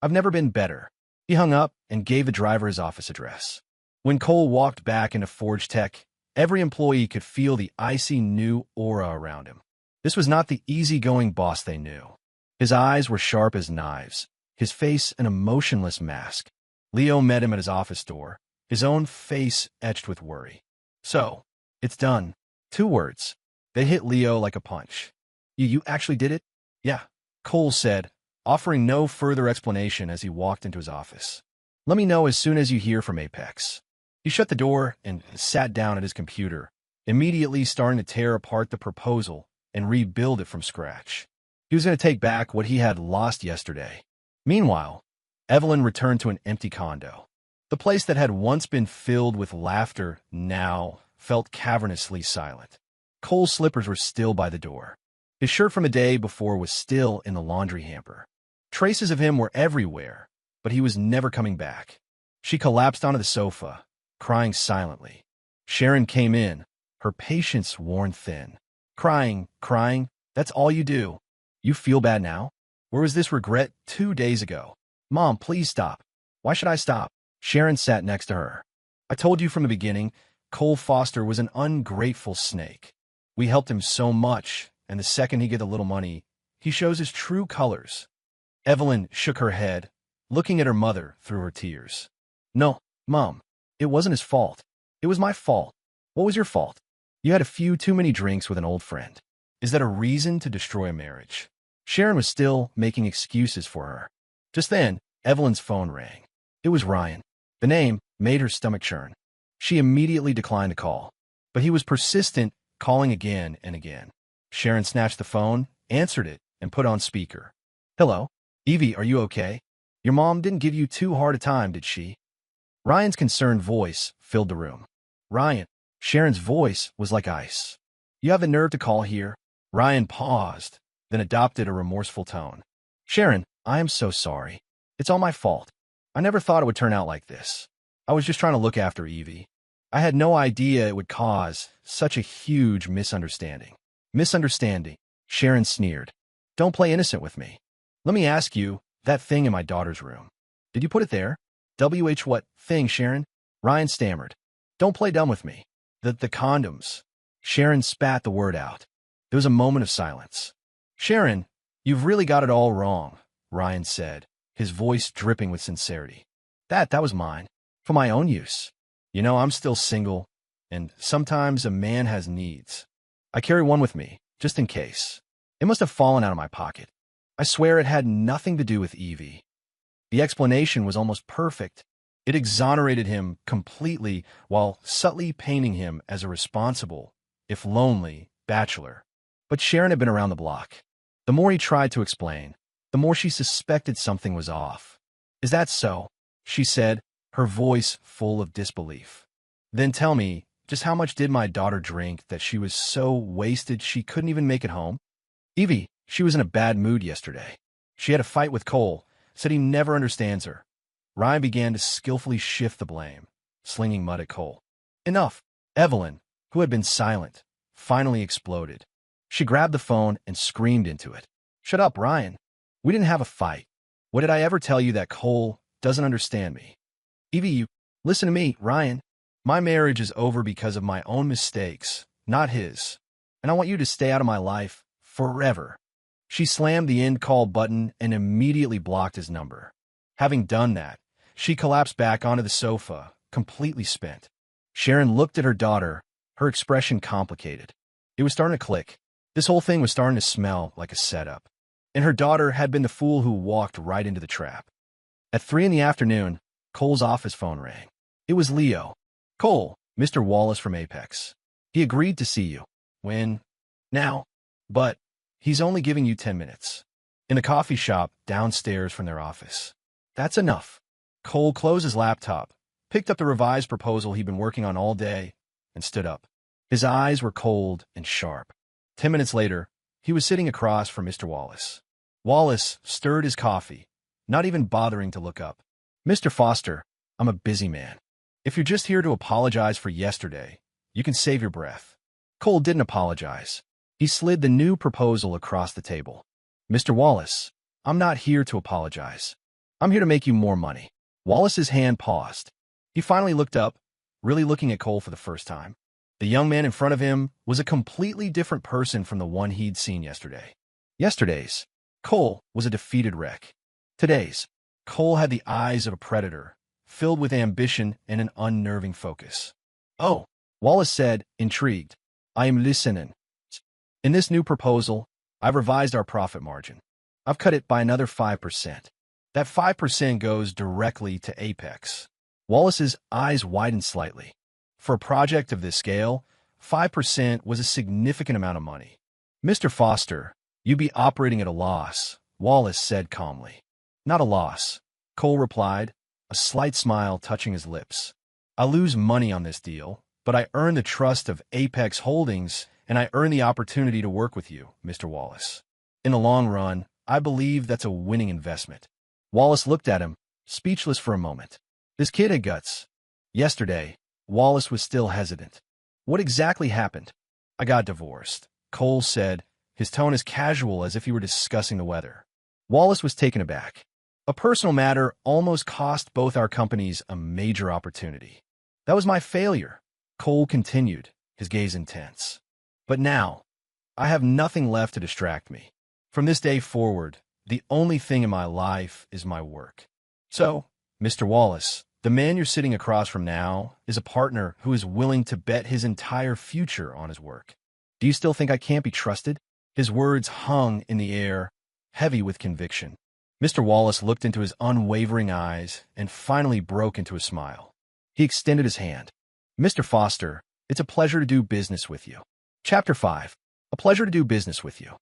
I've never been better. He hung up and gave the driver his office address. When Cole walked back into Forge Tech, every employee could feel the icy new aura around him. This was not the easygoing boss they knew. His eyes were sharp as knives, his face an emotionless mask. Leo met him at his office door, his own face etched with worry. So, it's done. 2 words. They hit Leo like a punch. You actually did it? Yeah, Cole said, offering no further explanation as he walked into his office. Let me know as soon as you hear from Apex. He shut the door and sat down at his computer, immediately starting to tear apart the proposal and rebuild it from scratch. He was going to take back what he had lost yesterday. Meanwhile, Evelyn returned to an empty condo. The place that had once been filled with laughter now felt cavernously silent. Cole's slippers were still by the door. His shirt from the day before was still in the laundry hamper. Traces of him were everywhere, but he was never coming back. She collapsed onto the sofa, crying silently. Sharon came in, her patience worn thin. Crying, that's all you do. You feel bad now? Where was this regret 2 days ago? Mom, please stop. Why should I stop? Sharon sat next to her. I told you from the beginning, Cole Foster was an ungrateful snake. We helped him so much, and the second he gets a little money, he shows his true colors. Evelyn shook her head, looking at her mother through her tears. No, Mom, it wasn't his fault. It was my fault. What was your fault? You had a few too many drinks with an old friend. Is that a reason to destroy a marriage? Sharon was still making excuses for her. Just then, Evelyn's phone rang. It was Ryan. The name made her stomach churn. She immediately declined the call, but he was persistent, calling again and again. Sharon snatched the phone, answered it, and put on speaker. Hello? Evie, are you okay? Your mom didn't give you too hard a time, did she? Ryan's concerned voice filled the room. Ryan. Sharon's voice was like ice. You have the nerve to call here? Ryan paused, then adopted a remorseful tone. Sharon, I am so sorry. It's all my fault. I never thought it would turn out like this. I was just trying to look after Evie. I had no idea it would cause such a huge misunderstanding. Misunderstanding, Sharon sneered. Don't play innocent with me. Let me ask you, that thing in my daughter's room. Did you put it there? What thing, Sharon? Ryan stammered. Don't play dumb with me. The condoms. Sharon spat the word out. There was a moment of silence. Sharon, you've really got it all wrong, Ryan said, his voice dripping with sincerity. That was mine, for my own use. You know, I'm still single, and sometimes a man has needs. I carry one with me, just in case. It must have fallen out of my pocket. I swear it had nothing to do with Evie. The explanation was almost perfect. It exonerated him completely while subtly painting him as a responsible, if lonely, bachelor. But Sharon had been around the block. The more he tried to explain, the more she suspected something was off. Is that so? She said, her voice full of disbelief. Then tell me, just how much did my daughter drink that she was so wasted she couldn't even make it home? Evie, she was in a bad mood yesterday. She had a fight with Cole, said he never understands her. Ryan began to skillfully shift the blame, slinging mud at Cole. Enough. Evelyn, who had been silent, finally exploded. She grabbed the phone and screamed into it. Shut up, Ryan. We didn't have a fight. What did I ever tell you that Cole doesn't understand me? Evie, listen to me, Ryan. My marriage is over because of my own mistakes, not his. And I want you to stay out of my life forever. She slammed the end call button and immediately blocked his number. Having done that, she collapsed back onto the sofa, completely spent. Sharon looked at her daughter, her expression complicated. It was starting to click. This whole thing was starting to smell like a setup. And her daughter had been the fool who walked right into the trap. At 3 in the afternoon, Cole's office phone rang. It was Leo. "Cole, Mr. Wallace from Apex. He agreed to see you. When? Now. But he's only giving you 10 minutes. In a coffee shop downstairs from their office." "That's enough." Cole closed his laptop, picked up the revised proposal he'd been working on all day, and stood up. His eyes were cold and sharp. 10 minutes later, he was sitting across from Mr. Wallace. Wallace stirred his coffee, not even bothering to look up. "Mr. Foster, I'm a busy man. If you're just here to apologize for yesterday, you can save your breath." Cole didn't apologize. He slid the new proposal across the table. "Mr. Wallace, I'm not here to apologize. I'm here to make you more money." Wallace's hand paused. He finally looked up, really looking at Cole for the first time. The young man in front of him was a completely different person from the one he'd seen yesterday. Yesterday's Cole was a defeated wreck. Today's Cole had the eyes of a predator, filled with ambition and an unnerving focus. "Oh," Wallace said, intrigued. "I am listening. In this new proposal, I've revised our profit margin. I've cut it by another 5%. That 5% goes directly to Apex." Wallace's eyes widened slightly. For a project of this scale, 5% was a significant amount of money. "Mr. Foster, you'd be operating at a loss," Wallace said calmly. "Not a loss," Cole replied, a slight smile touching his lips. "I lose money on this deal, but I earn the trust of Apex Holdings, and I earn the opportunity to work with you, Mr. Wallace. In the long run, I believe that's a winning investment." Wallace looked at him, speechless for a moment. This kid had guts. Yesterday, Wallace was still hesitant. "What exactly happened?" "I got divorced," Cole said, his tone as casual as if he were discussing the weather. Wallace was taken aback. "A personal matter almost cost both our companies a major opportunity. That was my failure," Cole continued, his gaze intense. "But now, I have nothing left to distract me. From this day forward, the only thing in my life is my work. So, Mr. Wallace, the man you're sitting across from now is a partner who is willing to bet his entire future on his work. Do you still think I can't be trusted?" His words hung in the air, heavy with conviction. Mr. Wallace looked into his unwavering eyes and finally broke into a smile. He extended his hand. "Mr. Foster, it's a pleasure to do business with you." Chapter 5. A pleasure to do business with you.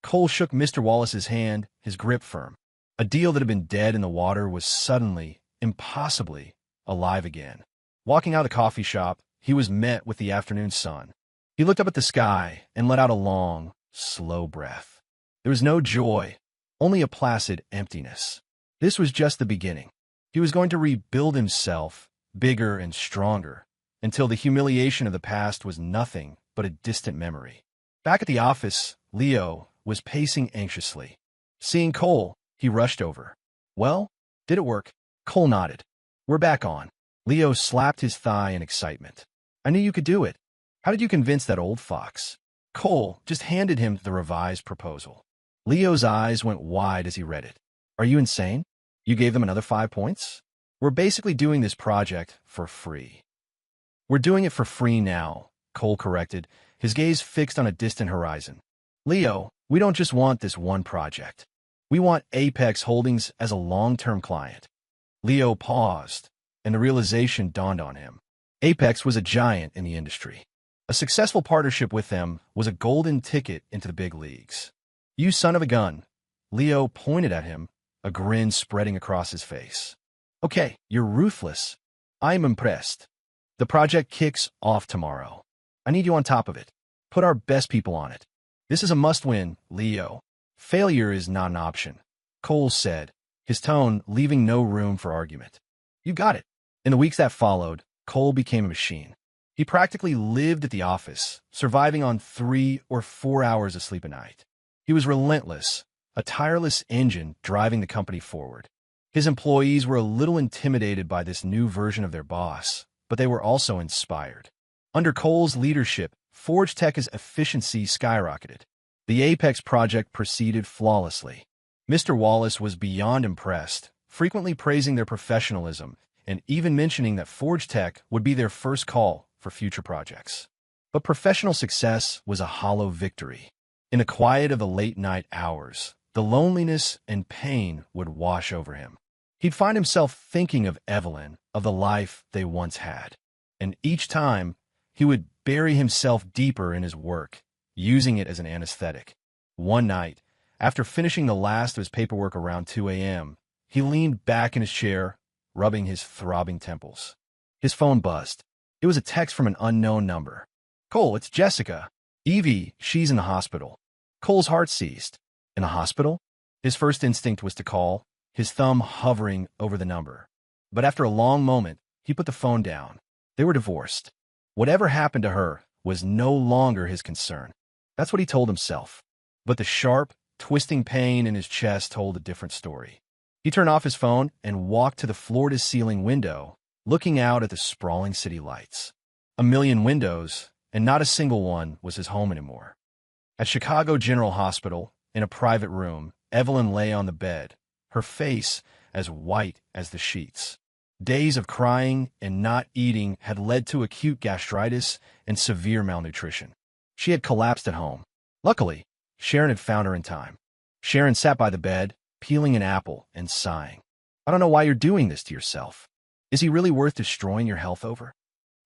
Cole shook Mr. Wallace's hand, his grip firm. A deal that had been dead in the water was suddenly, impossibly, alive again. Walking out of the coffee shop, he was met with the afternoon sun. He looked up at the sky and let out a long, slow breath. There was no joy, only a placid emptiness. This was just the beginning. He was going to rebuild himself, bigger and stronger, until the humiliation of the past was nothing but a distant memory. Back at the office, Leo was pacing anxiously. Seeing Cole, he rushed over. "Well, did it work?" Cole nodded. "We're back on." Leo slapped his thigh in excitement. "I knew you could do it. How did you convince that old fox?" Cole just handed him the revised proposal. Leo's eyes went wide as he read it. "Are you insane? You gave them another 5 points? We're basically doing this project for free." "We're doing it for free now," Cole corrected, his gaze fixed on a distant horizon. "Leo, we don't just want this one project. We want Apex Holdings as a long-term client." Leo paused, and the realization dawned on him. Apex was a giant in the industry. A successful partnership with them was a golden ticket into the big leagues. "You son of a gun," Leo pointed at him, a grin spreading across his face. "Okay, you're ruthless. I'm impressed. The project kicks off tomorrow. I need you on top of it. Put our best people on it. This is a must-win, Leo. Failure is not an option," Cole said, his tone leaving no room for argument. "You got it." In the weeks that followed, Cole became a machine. He practically lived at the office, surviving on 3 or 4 hours of sleep a night. He was relentless, a tireless engine driving the company forward. His employees were a little intimidated by this new version of their boss, but they were also inspired. Under Cole's leadership, Forge Tech's efficiency skyrocketed. The Apex project proceeded flawlessly. Mr. Wallace was beyond impressed, frequently praising their professionalism and even mentioning that Forge Tech would be their first call for future projects. But professional success was a hollow victory. In the quiet of the late-night hours, the loneliness and pain would wash over him. He'd find himself thinking of Evelyn, of the life they once had. And each time, he would bury himself deeper in his work, using it as an anesthetic. One night, after finishing the last of his paperwork around 2 a.m., he leaned back in his chair, rubbing his throbbing temples. His phone buzzed. It was a text from an unknown number. "Cole, it's Jessica. Evie, she's in the hospital." Cole's heart seized. In the hospital? His first instinct was to call, his thumb hovering over the number. But after a long moment, he put the phone down. They were divorced. Whatever happened to her was no longer his concern. That's what he told himself. But the sharp, twisting pain in his chest told a different story. He turned off his phone and walked to the floor-to-ceiling window, looking out at the sprawling city lights. A million windows, and not a single one was his home anymore. At Chicago General Hospital, in a private room, Evelyn lay on the bed, her face as white as the sheets. Days of crying and not eating had led to acute gastritis and severe malnutrition. She had collapsed at home. Luckily, Sharon had found her in time. Sharon sat by the bed, peeling an apple and sighing. "I don't know why you're doing this to yourself. Is he really worth destroying your health over?"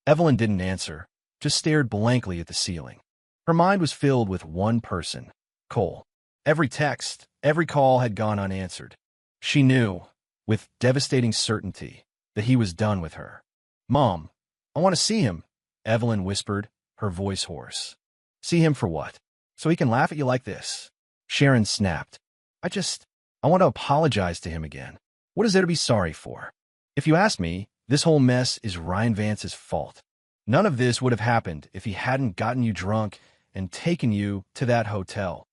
Evelyn didn't answer, just stared blankly at the ceiling. Her mind was filled with one person, Cole. Every text, every call had gone unanswered. She knew, with devastating certainty, that he was done with her. "Mom, I want to see him," Evelyn whispered, her voice hoarse. "See him for what? So he can laugh at you like this?" Sharon snapped. I want to apologize to him again. What is there to be sorry for? If you ask me, this whole mess is Ryan Vance's fault. None of this would have happened if he hadn't gotten you drunk and taken you to that hotel."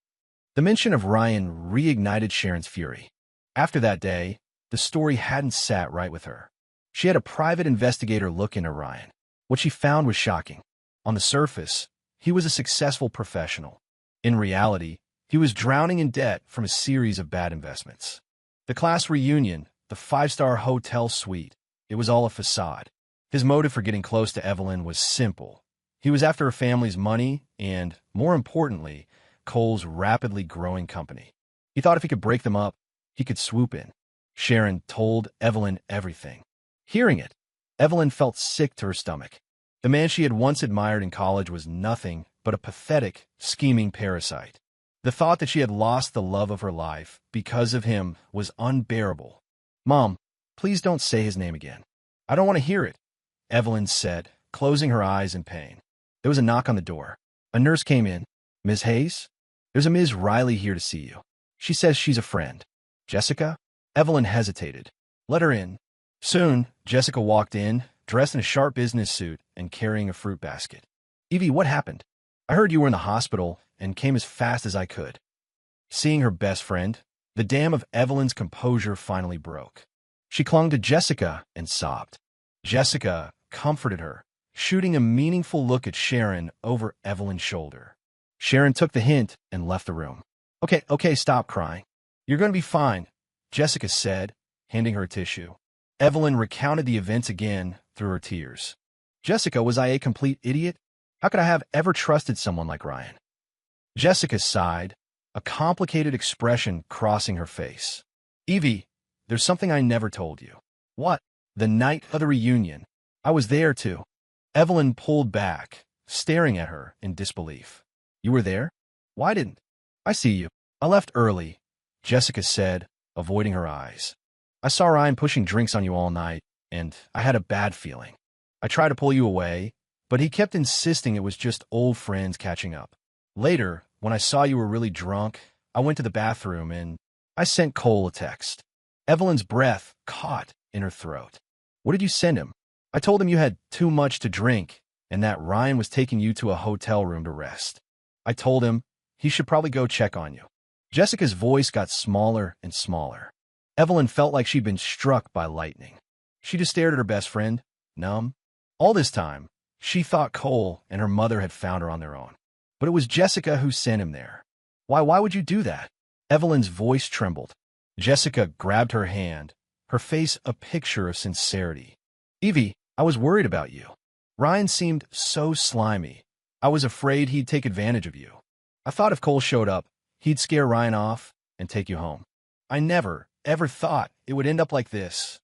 The mention of Ryan reignited Sharon's fury. After that day, the story hadn't sat right with her. She had a private investigator look into Ryan. What she found was shocking. On the surface, he was a successful professional. In reality, he was drowning in debt from a series of bad investments. The class reunion, the five-star hotel suite, it was all a facade. His motive for getting close to Evelyn was simple. He was after her family's money and, more importantly, Cole's rapidly growing company. He thought if he could break them up, he could swoop in. Sharon told Evelyn everything. Hearing it, Evelyn felt sick to her stomach. The man she had once admired in college was nothing but a pathetic, scheming parasite. The thought that she had lost the love of her life because of him was unbearable. "Mom, please don't say his name again. I don't want to hear it," Evelyn said, closing her eyes in pain. There was a knock on the door. A nurse came in. "Ms. Hayes? There's a Ms. Riley here to see you. She says she's a friend." "Jessica?" Evelyn hesitated. "Let her in." Soon, Jessica walked in, dressed in a sharp business suit and carrying a fruit basket. "Evie, what happened? I heard you were in the hospital and came as fast as I could." Seeing her best friend, the dam of Evelyn's composure finally broke. She clung to Jessica and sobbed. Jessica comforted her, shooting a meaningful look at Sharon over Evelyn's shoulder. Sharon took the hint and left the room. Okay, stop crying. You're going to be fine," Jessica said, handing her a tissue. Evelyn recounted the events again through her tears. "Jessica, was I a complete idiot? How could I have ever trusted someone like Ryan?" Jessica sighed, a complicated expression crossing her face. "Evie, there's something I never told you." "What?" "The night of the reunion. I was there too." Evelyn pulled back, staring at her in disbelief. "You were there? Why didn't I see you?" "I left early," Jessica said, avoiding her eyes. "I saw Ryan pushing drinks on you all night, and I had a bad feeling. I tried to pull you away, but he kept insisting it was just old friends catching up. Later, when I saw you were really drunk, I went to the bathroom and I sent Cole a text." Evelyn's breath caught in her throat. "What did you send him?" "I told him you had too much to drink and that Ryan was taking you to a hotel room to rest. I told him he should probably go check on you." Jessica's voice got smaller and smaller. Evelyn felt like she'd been struck by lightning. She just stared at her best friend, numb. All this time, she thought Cole and her mother had found her on their own. But it was Jessica who sent him there. Why would you do that?" Evelyn's voice trembled. Jessica grabbed her hand, her face a picture of sincerity. "Evie, I was worried about you. Ryan seemed so slimy. I was afraid he'd take advantage of you. I thought if Cole showed up, he'd scare Ryan off and take you home. I never, ever thought it would end up like this."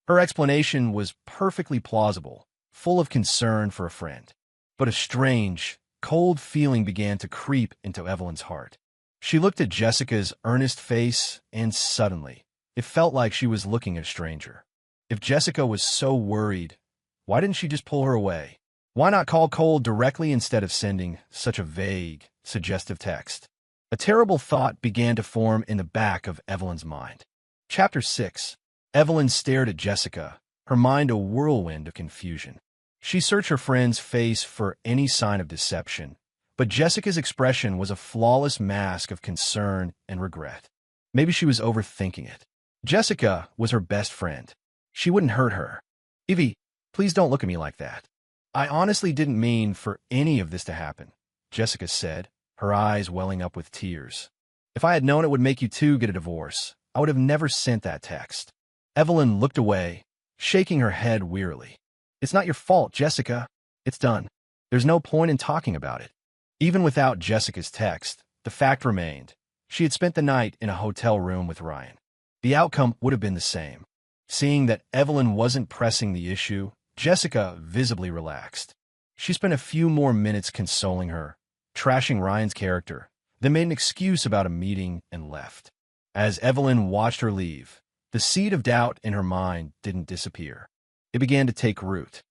Her explanation was perfectly plausible, full of concern for a friend. But a strange, cold feeling began to creep into Evelyn's heart. She looked at Jessica's earnest face, and suddenly, it felt like she was looking at a stranger. If Jessica was so worried, why didn't she just pull her away? Why not call Cole directly instead of sending such a vague, suggestive text? A terrible thought began to form in the back of Evelyn's mind. Chapter 6. Evelyn stared at Jessica, her mind a whirlwind of confusion. She searched her friend's face for any sign of deception, but Jessica's expression was a flawless mask of concern and regret. Maybe she was overthinking it. Jessica was her best friend. She wouldn't hurt her. "Evie, please don't look at me like that. I honestly didn't mean for any of this to happen," Jessica said, her eyes welling up with tears. "If I had known it would make you two get a divorce, I would have never sent that text." Evelyn looked away, shaking her head wearily. "It's not your fault, Jessica. It's done. There's no point in talking about it." Even without Jessica's text, the fact remained. She had spent the night in a hotel room with Ryan. The outcome would have been the same. Seeing that Evelyn wasn't pressing the issue, Jessica visibly relaxed. She spent a few more minutes consoling her, trashing Ryan's character, then made an excuse about a meeting and left. As Evelyn watched her leave, the seed of doubt in her mind didn't disappear. It began to take root.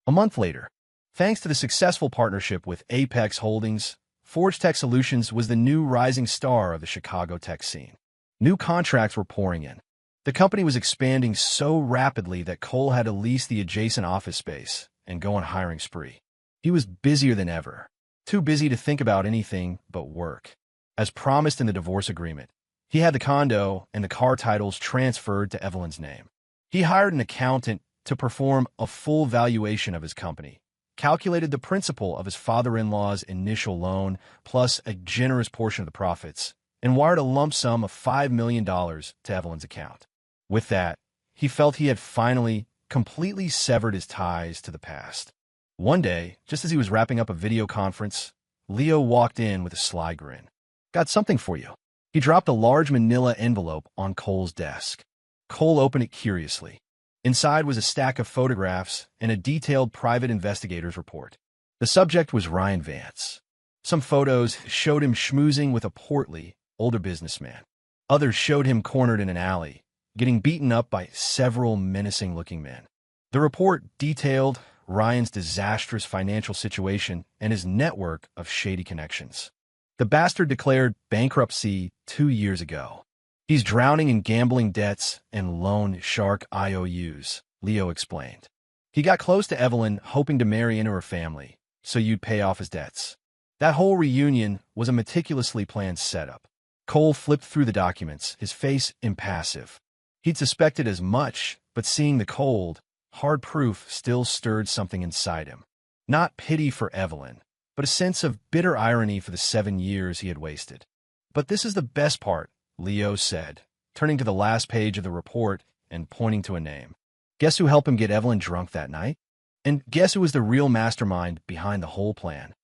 A month later, thanks to the successful partnership with Apex Holdings, Forge Tech Solutions was the new rising star of the Chicago tech scene. New contracts were pouring in. The company was expanding so rapidly that Cole had to lease the adjacent office space and go on a hiring spree. He was busier than ever, too busy to think about anything but work. As promised in the divorce agreement, he had the condo and the car titles transferred to Evelyn's name. He hired an accountant to perform a full valuation of his company, calculated the principal of his father-in-law's initial loan plus a generous portion of the profits, and wired a lump sum of $5 million to Evelyn's account. With that, he felt he had finally completely severed his ties to the past. One day, just as he was wrapping up a video conference, Leo walked in with a sly grin. "Got something for you." He dropped a large manila envelope on Cole's desk. Cole opened it curiously. Inside was a stack of photographs and a detailed private investigator's report. The subject was Ryan Vance. Some photos showed him schmoozing with a portly, older businessman. Others showed him cornered in an alley, getting beaten up by several menacing-looking men. The report detailed Ryan's disastrous financial situation and his network of shady connections. The bastard declared bankruptcy 2 years ago. "He's drowning in gambling debts and loan shark IOUs," Leo explained. "He got close to Evelyn, hoping to marry into her family, so you'd pay off his debts. That whole reunion was a meticulously planned setup." Cole flipped through the documents, his face impassive. He'd suspected as much, but seeing the cold, hard proof still stirred something inside him. Not pity for Evelyn, but a sense of bitter irony for the 7 years he had wasted. "But this is the best part," Leo said, turning to the last page of the report and pointing to a name. "Guess who helped him get Evelyn drunk that night? And guess who was the real mastermind behind the whole plan?"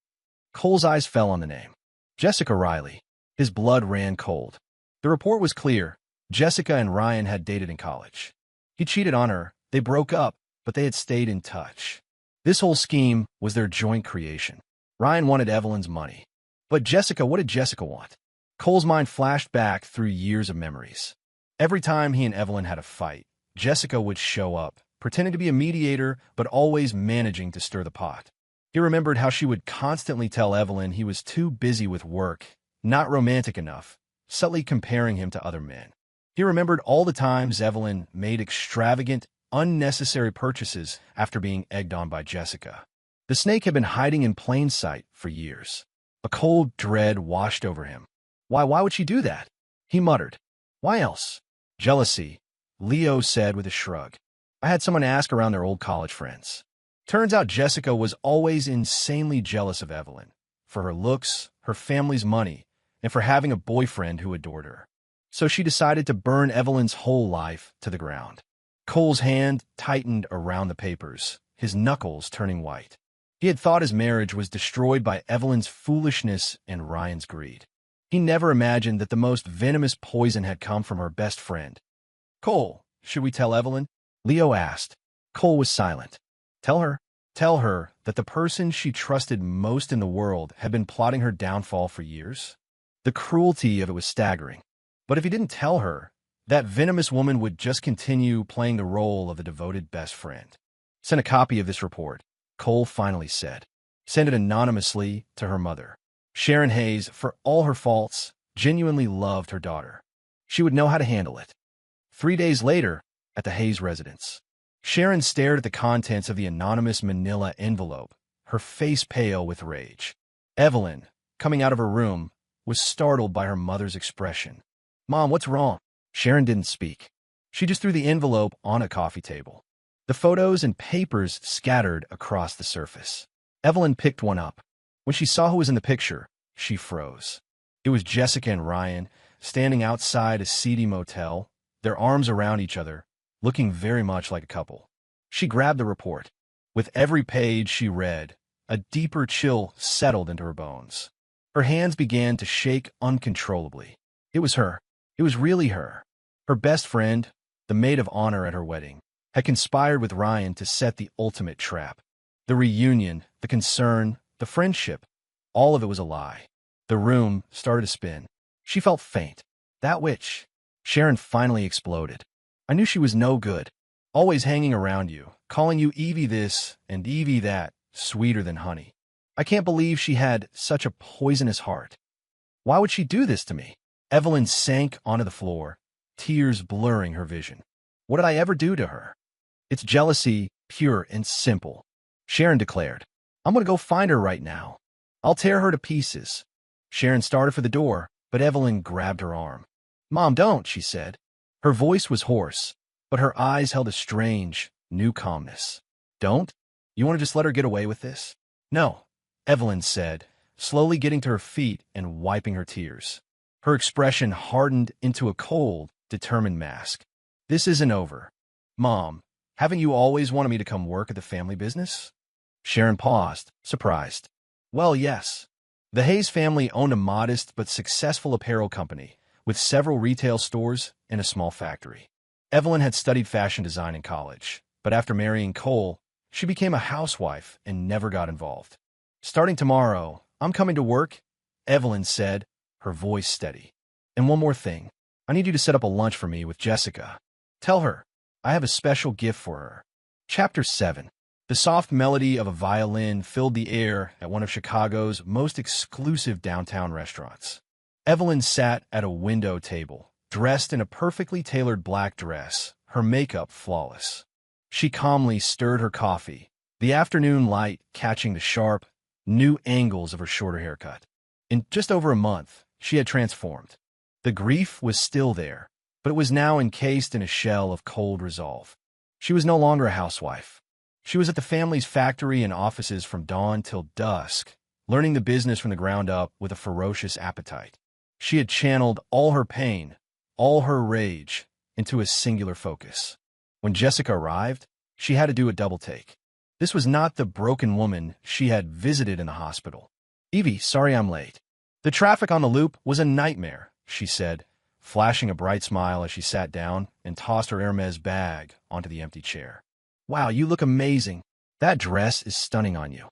Cole's eyes fell on the name. Jessica Riley. His blood ran cold. The report was clear. Jessica and Ryan had dated in college. He cheated on her, they broke up, but they had stayed in touch. This whole scheme was their joint creation. Ryan wanted Evelyn's money. But Jessica, what did Jessica want? Cole's mind flashed back through years of memories. Every time he and Evelyn had a fight, Jessica would show up, pretending to be a mediator, but always managing to stir the pot. He remembered how she would constantly tell Evelyn he was too busy with work, not romantic enough, subtly comparing him to other men. He remembered all the times Evelyn made extravagant, unnecessary purchases after being egged on by Jessica. The snake had been hiding in plain sight for years. A cold dread washed over him. Why would she do that? He muttered. Why else? Jealousy, Leo said with a shrug. I had someone ask around their old college friends. Turns out Jessica was always insanely jealous of Evelyn, for her looks, her family's money, and for having a boyfriend who adored her. So she decided to burn Evelyn's whole life to the ground. Cole's hand tightened around the papers, his knuckles turning white. He had thought his marriage was destroyed by Evelyn's foolishness and Ryan's greed. He never imagined that the most venomous poison had come from her best friend. "Cole, should we tell Evelyn?" Leo asked. Cole was silent. "Tell her. Tell her that the person she trusted most in the world had been plotting her downfall for years?" The cruelty of it was staggering. But if he didn't tell her, that venomous woman would just continue playing the role of the devoted best friend. "Send a copy of this report," Cole finally said. "Send it anonymously to her mother. Sharon Hayes, for all her faults, genuinely loved her daughter. She would know how to handle it." 3 days later, at the Hayes residence, Sharon stared at the contents of the anonymous manila envelope, her face pale with rage. Evelyn, coming out of her room, was startled by her mother's expression. "Mom, what's wrong?" Sharon didn't speak. She just threw the envelope on a coffee table. The photos and papers scattered across the surface. Evelyn picked one up. When she saw who was in the picture, she froze. It was Jessica and Ryan, standing outside a seedy motel, their arms around each other, looking very much like a couple. She grabbed the report. With every page she read, a deeper chill settled into her bones. Her hands began to shake uncontrollably. It was her. It was really her. Her best friend, the maid of honor at her wedding, had conspired with Ryan to set the ultimate trap. The reunion, the concern, the friendship, all of it was a lie. The room started to spin. She felt faint. "That witch." Sharon finally exploded. "I knew she was no good. Always hanging around you, calling you Evie this and Evie that, sweeter than honey. I can't believe she had such a poisonous heart. Why would she do this to me?" Evelyn sank onto the floor, tears blurring her vision. "What did I ever do to her?" "It's jealousy, pure and simple," Sharon declared. "I'm going to go find her right now. I'll tear her to pieces." Sharon started for the door, but Evelyn grabbed her arm. "Mom, don't," she said. Her voice was hoarse, but her eyes held a strange, new calmness. "Don't? You want to just let her get away with this?" "No," Evelyn said, slowly getting to her feet and wiping her tears. Her expression hardened into a cold, determined mask. "This isn't over. Mom, haven't you always wanted me to come work at the family business?" Sharon paused, surprised. "Well, yes." The Hayes family owned a modest but successful apparel company, with several retail stores and a small factory. Evelyn had studied fashion design in college, but after marrying Cole, she became a housewife and never got involved. "Starting tomorrow, I'm coming to work," Evelyn said, her voice steady. "And one more thing. I need you to set up a lunch for me with Jessica. Tell her I have a special gift for her." Chapter 7. The soft melody of a violin filled the air at one of Chicago's most exclusive downtown restaurants. Evelyn sat at a window table, dressed in a perfectly tailored black dress, her makeup flawless. She calmly stirred her coffee, the afternoon light catching the sharp, new angles of her shorter haircut. In just over a month, she had transformed. The grief was still there, but it was now encased in a shell of cold resolve. She was no longer a housewife. She was at the family's factory and offices from dawn till dusk, learning the business from the ground up with a ferocious appetite. She had channeled all her pain, all her rage, into a singular focus. When Jessica arrived, she had to do a double take. This was not the broken woman she had visited in the hospital. "Evie, sorry I'm late. The traffic on the loop was a nightmare," she said, flashing a bright smile as she sat down and tossed her Hermes bag onto the empty chair. "Wow, you look amazing. That dress is stunning on you."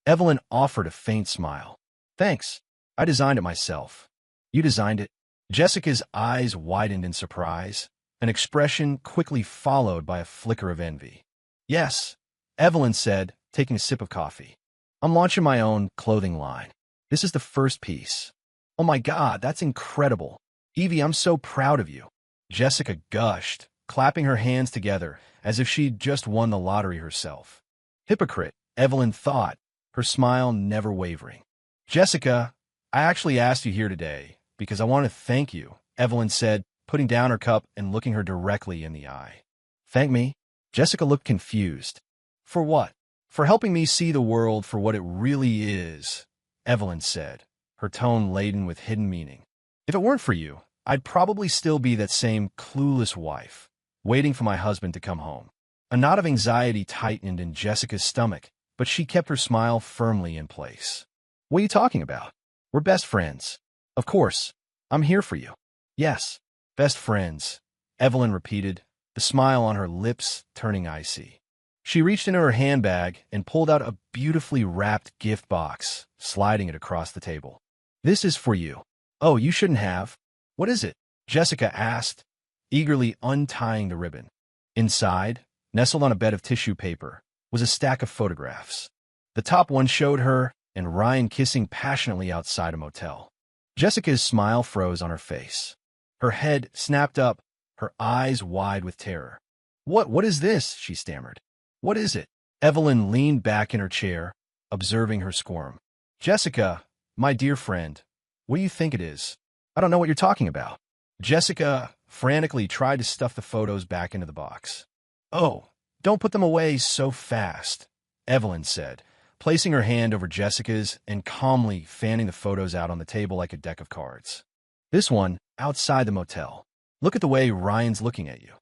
Evelyn offered a faint smile. "Thanks. I designed it myself." "You designed it?" Jessica's eyes widened in surprise, an expression quickly followed by a flicker of envy. "Yes," Evelyn said, taking a sip of coffee. "I'm launching my own clothing line. This is the first piece." "Oh my God, that's incredible. Evie, I'm so proud of you." Jessica gushed, clapping her hands together as if she'd just won the lottery herself. Hypocrite, Evelyn thought, her smile never wavering. "Jessica, I actually asked you here today because I want to thank you," Evelyn said, putting down her cup and looking her directly in the eye. "Thank me?" Jessica looked confused. "For what?" "For helping me see the world for what it really is," Evelyn said, her tone laden with hidden meaning. "If it weren't for you, I'd probably still be that same clueless wife. waiting for my husband to come home. A knot of anxiety tightened in Jessica's stomach, but she kept her smile firmly in place. What are you talking about? We're best friends. Of course. I'm here for you. Yes, best friends, Evelyn repeated, the smile on her lips turning icy. She reached into her handbag and pulled out a beautifully wrapped gift box, sliding it across the table. This is for you. Oh, you shouldn't have. What is it? Jessica asked, eagerly untying the ribbon. Inside, nestled on a bed of tissue paper, was a stack of photographs. The top one showed her and Ryan kissing passionately outside a motel. Jessica's smile froze on her face. Her head snapped up, her eyes wide with terror. What is this? She stammered. What is it? Evelyn leaned back in her chair, observing her squirm. Jessica, my dear friend, what do you think it is? I don't know what you're talking about. Jessica frantically tried to stuff the photos back into the box. Oh, don't put them away so fast, Evelyn said, placing her hand over Jessica's and calmly fanning the photos out on the table like a deck of cards. This one, outside the motel. Look at the way Ryan's looking at you.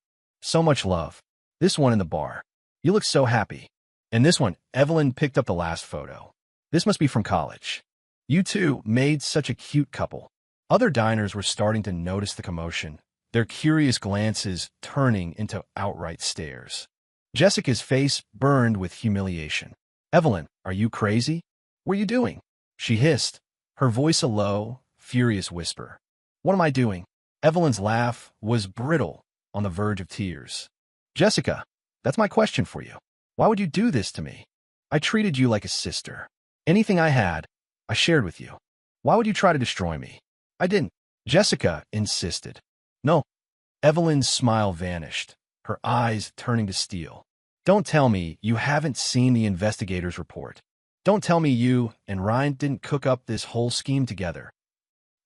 So much love. This one in the bar. You look so happy. And this one, Evelyn picked up the last photo. This must be from college. You two made such a cute couple. Other diners were starting to notice the commotion, their curious glances turning into outright stares. Jessica's face burned with humiliation. Evelyn, are you crazy? What are you doing? She hissed, her voice a low, furious whisper. What am I doing? Evelyn's laugh was brittle, on the verge of tears. Jessica, that's my question for you. Why would you do this to me? I treated you like a sister. Anything I had, I shared with you. Why would you try to destroy me? I didn't. Jessica insisted. No. Evelyn's smile vanished, her eyes turning to steel. Don't tell me you haven't seen the investigator's report. Don't tell me you and Ryan didn't cook up this whole scheme together.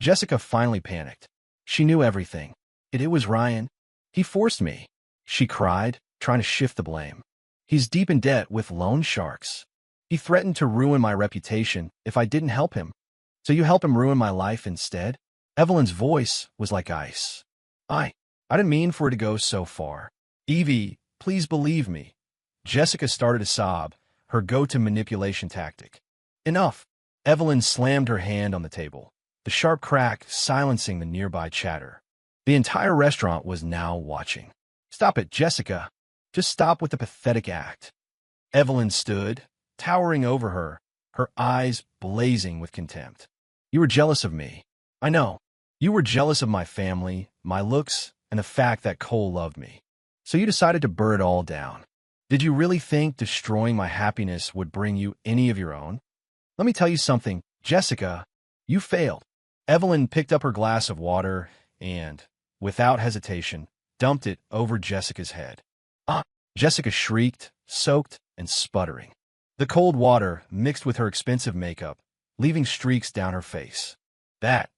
Jessica finally panicked. She knew everything. It was Ryan. He forced me. She cried, trying to shift the blame. He's deep in debt with loan sharks. He threatened to ruin my reputation if I didn't help him. So you help him ruin my life instead? Evelyn's voice was like ice. I didn't mean for it to go so far. Evie, please believe me. Jessica started to sob, her go-to manipulation tactic. Enough. Evelyn slammed her hand on the table, the sharp crack silencing the nearby chatter. The entire restaurant was now watching. Stop it, Jessica. Just stop with the pathetic act. Evelyn stood, towering over her, her eyes blazing with contempt. You were jealous of me. I know. You were jealous of my family, my looks, and the fact that Cole loved me. So you decided to burn it all down. Did you really think destroying my happiness would bring you any of your own? Let me tell you something, Jessica. You failed. Evelyn picked up her glass of water and, without hesitation, dumped it over Jessica's head. Ah! Jessica shrieked, soaked and sputtering. The cold water mixed with her expensive makeup, leaving streaks down her face. That,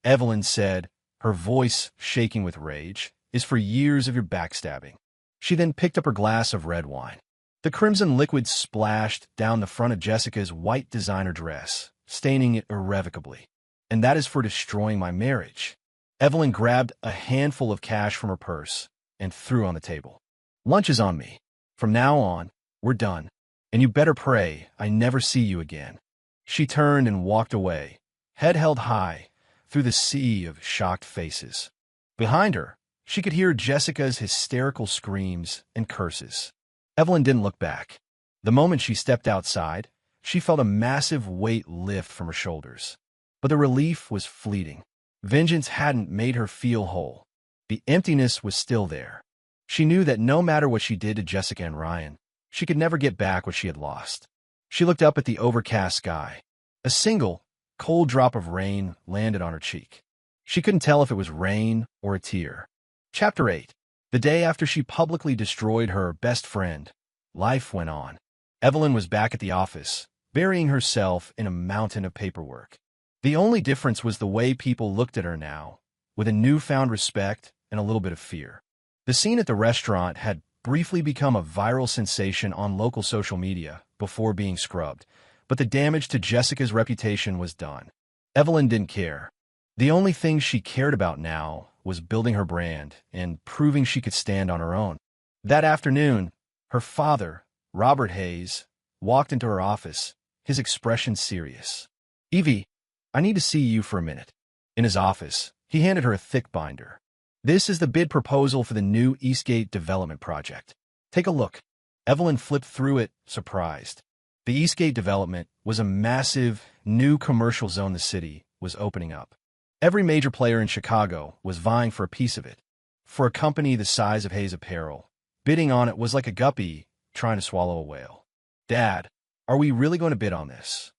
Evelyn said, her voice shaking with rage, is for years of your backstabbing. She then picked up her glass of red wine. The crimson liquid splashed down the front of Jessica's white designer dress, staining it irrevocably. And that is for destroying my marriage. Evelyn grabbed a handful of cash from her purse and threw on the table. Lunch is on me. From now on, we're done. And you better pray I never see you again. She turned and walked away, head held high, through the sea of shocked faces. Behind her, she could hear Jessica's hysterical screams and curses. Evelyn didn't look back. The moment she stepped outside, she felt a massive weight lift from her shoulders. But the relief was fleeting. Vengeance hadn't made her feel whole. The emptiness was still there. She knew that no matter what she did to Jessica and Ryan, she could never get back what she had lost. She looked up at the overcast sky. A single, cold drop of rain landed on her cheek. She couldn't tell if it was rain or a tear. Chapter 8. The day after she publicly destroyed her best friend, life went on. Evelyn was back at the office, burying herself in a mountain of paperwork. The only difference was the way people looked at her now, with a newfound respect and a little bit of fear. The scene at the restaurant had briefly become a viral sensation on local social media before being scrubbed, but the damage to Jessica's reputation was done. Evelyn didn't care. The only thing she cared about now was building her brand and proving she could stand on her own. That afternoon, her father, Robert Hayes, walked into her office, his expression serious. "Evie, I need to see you for a minute." In his office, he handed her a thick binder. "This is the bid proposal for the new Eastgate development project. Take a look." Evelyn flipped through it, surprised. The Eastgate development was a massive, new commercial zone the city was opening up. Every major player in Chicago was vying for a piece of it. For a company the size of Hayes Apparel, bidding on it was like a guppy trying to swallow a whale. "Dad, are we really going to bid on this?"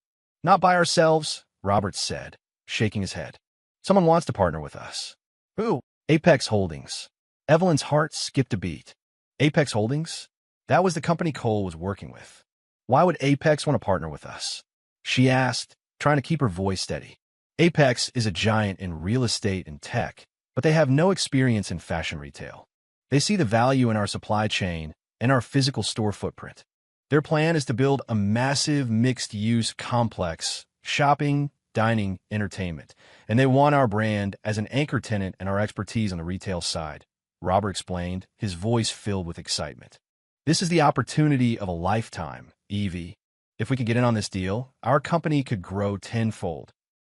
"Not by ourselves," Robert said, shaking his head. "Someone wants to partner with us." "Who?" "Apex Holdings." Evelyn's heart skipped a beat. Apex Holdings? That was the company Cole was working with. "Why would Apex want to partner with us?" she asked, trying to keep her voice steady. Apex is a giant in real estate and tech, but they have no experience in fashion retail. They see the value in our supply chain and our physical store footprint. Their plan is to build a massive mixed-use complex, shopping, dining, entertainment, and they want our brand as an anchor tenant and our expertise on the retail side, Robert explained, his voice filled with excitement. "This is the opportunity of a lifetime, Evie. If we could get in on this deal, our company could grow tenfold."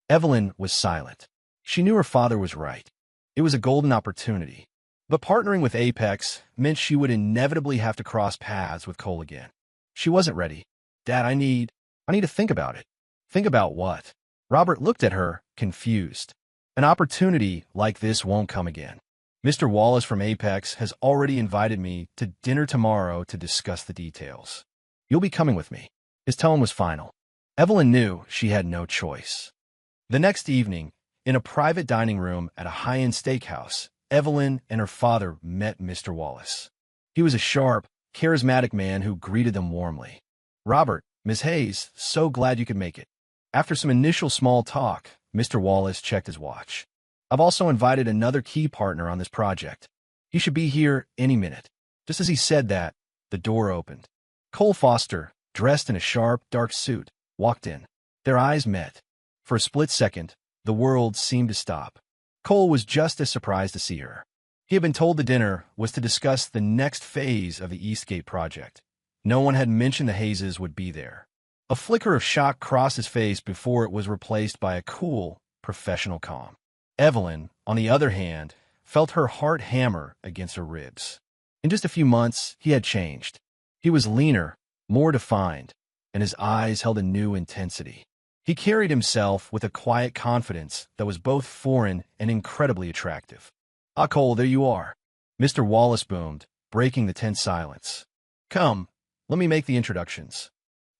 Evelyn was silent. She knew her father was right. It was a golden opportunity. But partnering with Apex meant she would inevitably have to cross paths with Cole again. She wasn't ready. "Dad, I need to think about it." "Think about what?" Robert looked at her, confused. "An opportunity like this won't come again. Mr. Wallace from Apex has already invited me to dinner tomorrow to discuss the details. You'll be coming with me." His tone was final. Evelyn knew she had no choice. The next evening, in a private dining room at a high-end steakhouse, Evelyn and her father met Mr. Wallace. He was a sharp, charismatic man who greeted them warmly. "Robert, Miss Hayes, so glad you could make it." After some initial small talk, Mr. Wallace checked his watch. "I've also invited another key partner on this project. He should be here any minute." Just as he said that, the door opened. Cole Foster, dressed in a sharp, dark suit, walked in. Their eyes met. For a split second, the world seemed to stop. Cole was just as surprised to see her. He had been told the dinner was to discuss the next phase of the Eastgate project. No one had mentioned the Hayeses would be there. A flicker of shock crossed his face before it was replaced by a cool, professional calm. Evelyn, on the other hand, felt her heart hammer against her ribs. In just a few months, he had changed. He was leaner, more defined, and his eyes held a new intensity. He carried himself with a quiet confidence that was both foreign and incredibly attractive. "Ah, Cole, there you are," Mr. Wallace boomed, breaking the tense silence. "Come, let me make the introductions.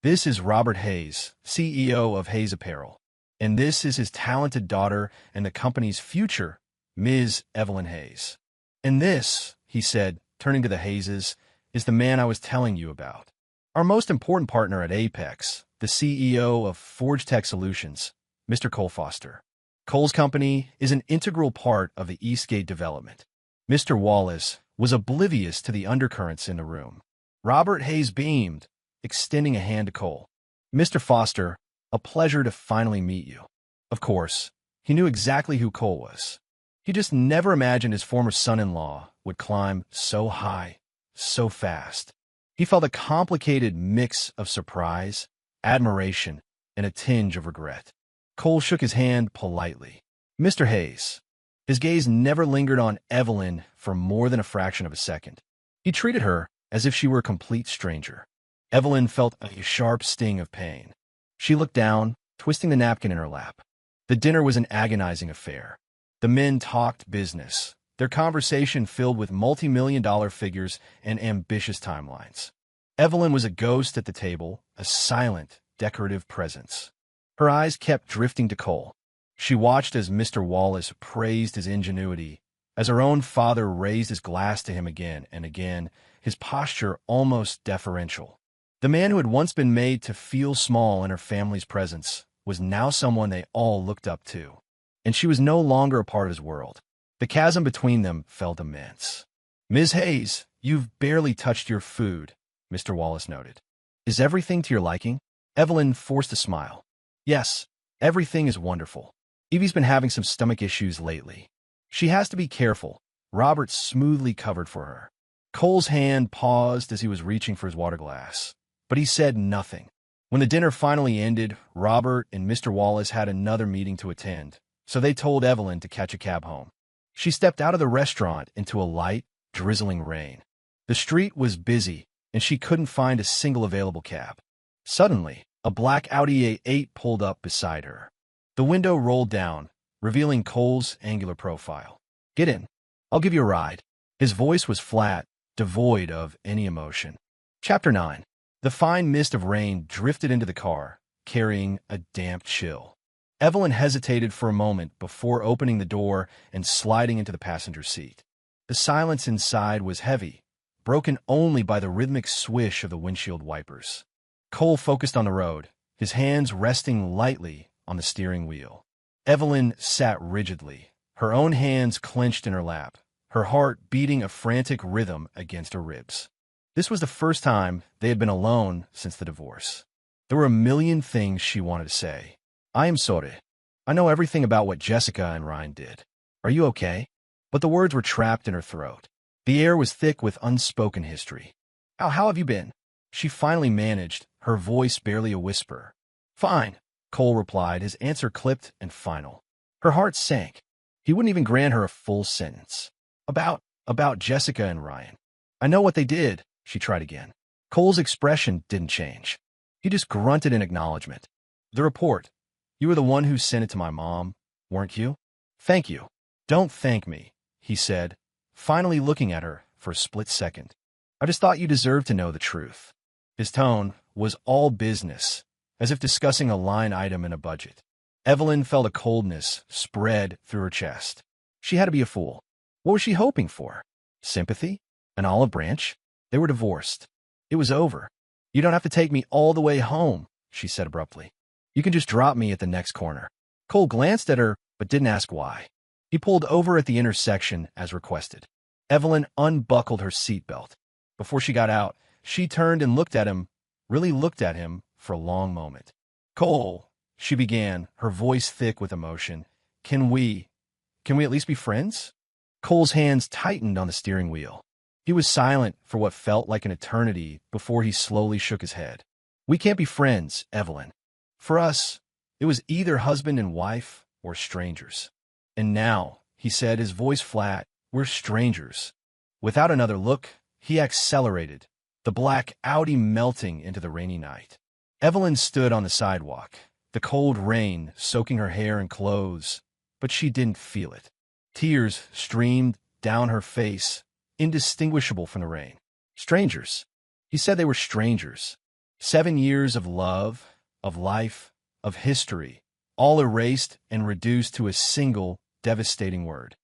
This is Robert Hayes, CEO of Hayes Apparel, and this is his talented daughter and the company's future, Ms. Evelyn Hayes. And this," he said, turning to the Hayeses, "is the man I was telling you about. Our most important partner at Apex, the CEO of Forge Tech Solutions, Mr. Cole Foster. Cole's company is an integral part of the Eastgate development." Mr. Wallace was oblivious to the undercurrents in the room. Robert Hayes beamed, extending a hand to Cole. "Mr. Foster, a pleasure to finally meet you." Of course, he knew exactly who Cole was. He just never imagined his former son-in-law would climb so high, so fast. He felt a complicated mix of surprise, admiration, and a tinge of regret. Cole shook his hand politely. "Mr. Hayes." His gaze never lingered on Evelyn for more than a fraction of a second. He treated her as if she were a complete stranger. Evelyn felt a sharp sting of pain. She looked down, twisting the napkin in her lap. The dinner was an agonizing affair. The men talked business, their conversation filled with multi-million-dollar figures and ambitious timelines. Evelyn was a ghost at the table, a silent, decorative presence. Her eyes kept drifting to Cole. She watched as Mr. Wallace praised his ingenuity, as her own father raised his glass to him again and again, his posture almost deferential. The man who had once been made to feel small in her family's presence was now someone they all looked up to, and she was no longer a part of his world. The chasm between them felt immense. "Ms. Hayes, you've barely touched your food," Mr. Wallace noted. "Is everything to your liking?" Evelyn forced a smile. "Yes, everything is wonderful. Evie's been having some stomach issues lately." She has to be careful. Robert smoothly covered for her. Cole's hand paused as he was reaching for his water glass, but he said nothing. When the dinner finally ended, Robert and Mr. Wallace had another meeting to attend, so they told Evelyn to catch a cab home. She stepped out of the restaurant into a light, drizzling rain. The street was busy, and she couldn't find a single available cab. Suddenly, a black Audi A8 pulled up beside her. The window rolled down, revealing Cole's angular profile. "Get in. I'll give you a ride." His voice was flat, devoid of any emotion. Chapter 9. The fine mist of rain drifted into the car, carrying a damp chill. Evelyn hesitated for a moment before opening the door and sliding into the passenger seat. The silence inside was heavy, broken only by the rhythmic swish of the windshield wipers. Cole focused on the road, his hands resting lightly on the steering wheel. Evelyn sat rigidly, her own hands clenched in her lap, her heart beating a frantic rhythm against her ribs. This was the first time they had been alone since the divorce. There were a million things she wanted to say. "I am sorry. I know everything about what Jessica and Ryan did. Are you okay?" But the words were trapped in her throat. The air was thick with unspoken history. How have you been?" She finally managed, her voice barely a whisper. "Fine," Cole replied, his answer clipped and final. Her heart sank. He wouldn't even grant her a full sentence. About Jessica and Ryan. "I know what they did," she tried again. Cole's expression didn't change. He just grunted in acknowledgement. "The report. You were the one who sent it to my mom, weren't you?" "Thank you." "Don't thank me," he said, finally looking at her for a split second. "I just thought you deserved to know the truth." His tone was all business, as if discussing a line item in a budget. Evelyn felt a coldness spread through her chest. She had to be a fool. What was she hoping for? Sympathy? An olive branch? They were divorced. It was over. "You don't have to take me all the way home," she said abruptly. "You can just drop me at the next corner." Cole glanced at her, but didn't ask why. He pulled over at the intersection as requested. Evelyn unbuckled her seatbelt. Before she got out, she turned and looked at him, really looked at him, for a long moment. "Cole," she began, her voice thick with emotion, Can we at least be friends?" Cole's hands tightened on the steering wheel. He was silent for what felt like an eternity before he slowly shook his head. "We can't be friends, Evelyn. For us, it was either husband and wife or strangers. And now," he said, his voice flat, "we're strangers." Without another look, he accelerated, the black Audi melting into the rainy night. Evelyn stood on the sidewalk, the cold rain soaking her hair and clothes, but she didn't feel it. Tears streamed down her face, indistinguishable from the rain. Strangers. He said they were strangers. 7 years of love, of life, of history, all erased and reduced to a single devastating word.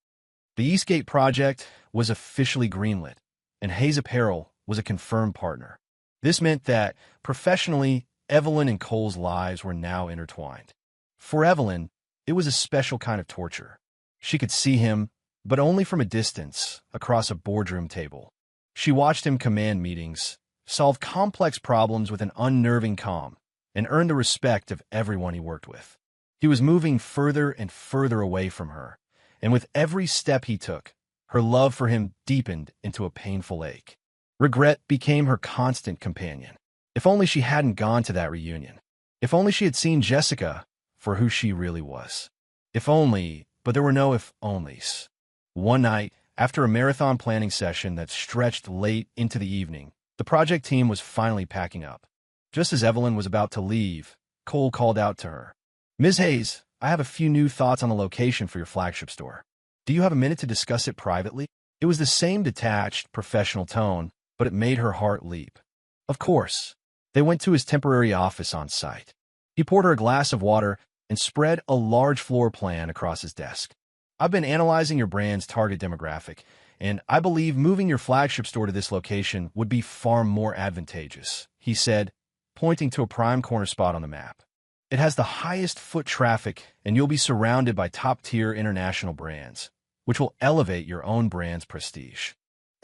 The Eastgate project was officially greenlit, and Hayes Apparel was a confirmed partner. This meant that, professionally, Evelyn and Cole's lives were now intertwined. For Evelyn, it was a special kind of torture. She could see him, but only from a distance, across a boardroom table. She watched him command meetings, solve complex problems with an unnerving calm, and earn the respect of everyone he worked with. He was moving further and further away from her, and with every step he took, her love for him deepened into a painful ache. Regret became her constant companion. If only she hadn't gone to that reunion. If only she had seen Jessica for who she really was. If only, but there were no if-onlys. One night, after a marathon planning session that stretched late into the evening, the project team was finally packing up. Just as Evelyn was about to leave, Cole called out to her. "Ms. Hayes, I have a few new thoughts on the location for your flagship store. Do you have a minute to discuss it privately?" It was the same detached, professional tone, but it made her heart leap. Of course. They went to his temporary office on site. He poured her a glass of water and spread a large floor plan across his desk. "I've been analyzing your brand's target demographic, and I believe moving your flagship store to this location would be far more advantageous," he said, pointing to a prime corner spot on the map. "It has the highest foot traffic, and you'll be surrounded by top-tier international brands, which will elevate your own brand's prestige."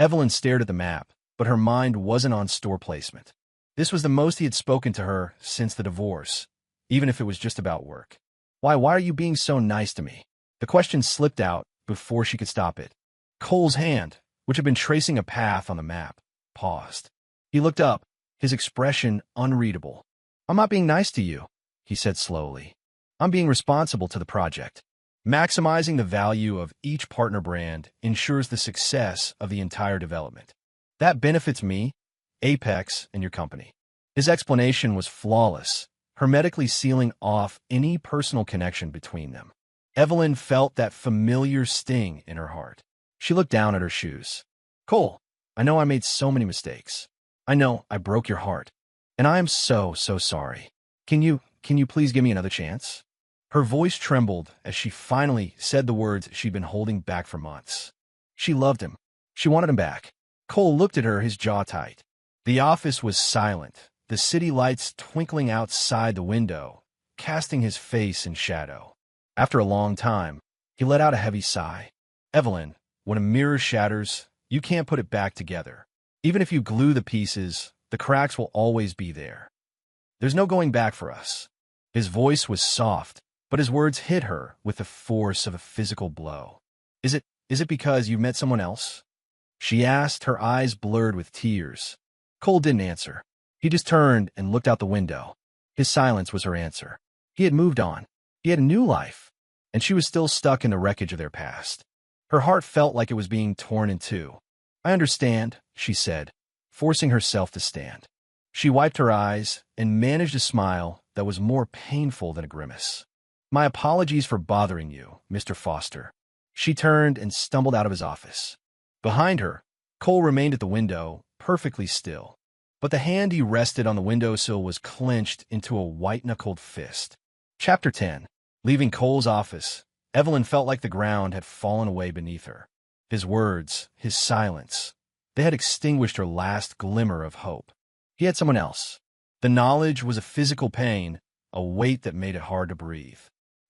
Evelyn stared at the map, but her mind wasn't on store placement. This was the most he had spoken to her since the divorce, even if it was just about work. Why are you being so nice to me?" The question slipped out, before she could stop it. Cole's hand, which had been tracing a path on the map, paused. He looked up, his expression unreadable. "I'm not being nice to you," he said slowly. "I'm being responsible to the project. Maximizing the value of each partner brand ensures the success of the entire development. That benefits me, Apex, and your company." His explanation was flawless, hermetically sealing off any personal connection between them. Evelyn felt that familiar sting in her heart. She looked down at her shoes. "Cole, I know I made so many mistakes. I know I broke your heart. And I am so sorry. Can you please give me another chance?" Her voice trembled as she finally said the words she'd been holding back for months. She loved him. She wanted him back. Cole looked at her, his jaw tight. The office was silent, the city lights twinkling outside the window, casting his face in shadow. After a long time, he let out a heavy sigh. "Evelyn, when a mirror shatters, you can't put it back together. Even if you glue the pieces, the cracks will always be there. There's no going back for us." His voice was soft, but his words hit her with the force of a physical blow. Is it because you met someone else?" she asked, her eyes blurred with tears. Cole didn't answer. He just turned and looked out the window. His silence was her answer. He had moved on. He had a new life, and she was still stuck in the wreckage of their past. Her heart felt like it was being torn in two. "I understand," she said, forcing herself to stand. She wiped her eyes and managed a smile that was more painful than a grimace. "My apologies for bothering you, Mr. Foster." She turned and stumbled out of his office. Behind her, Cole remained at the window, perfectly still. But the hand he rested on the windowsill was clenched into a white-knuckled fist. Chapter 10. Leaving Cole's office, Evelyn felt like the ground had fallen away beneath her. His words, his silence, they had extinguished her last glimmer of hope. He had someone else. The knowledge was a physical pain, a weight that made it hard to breathe.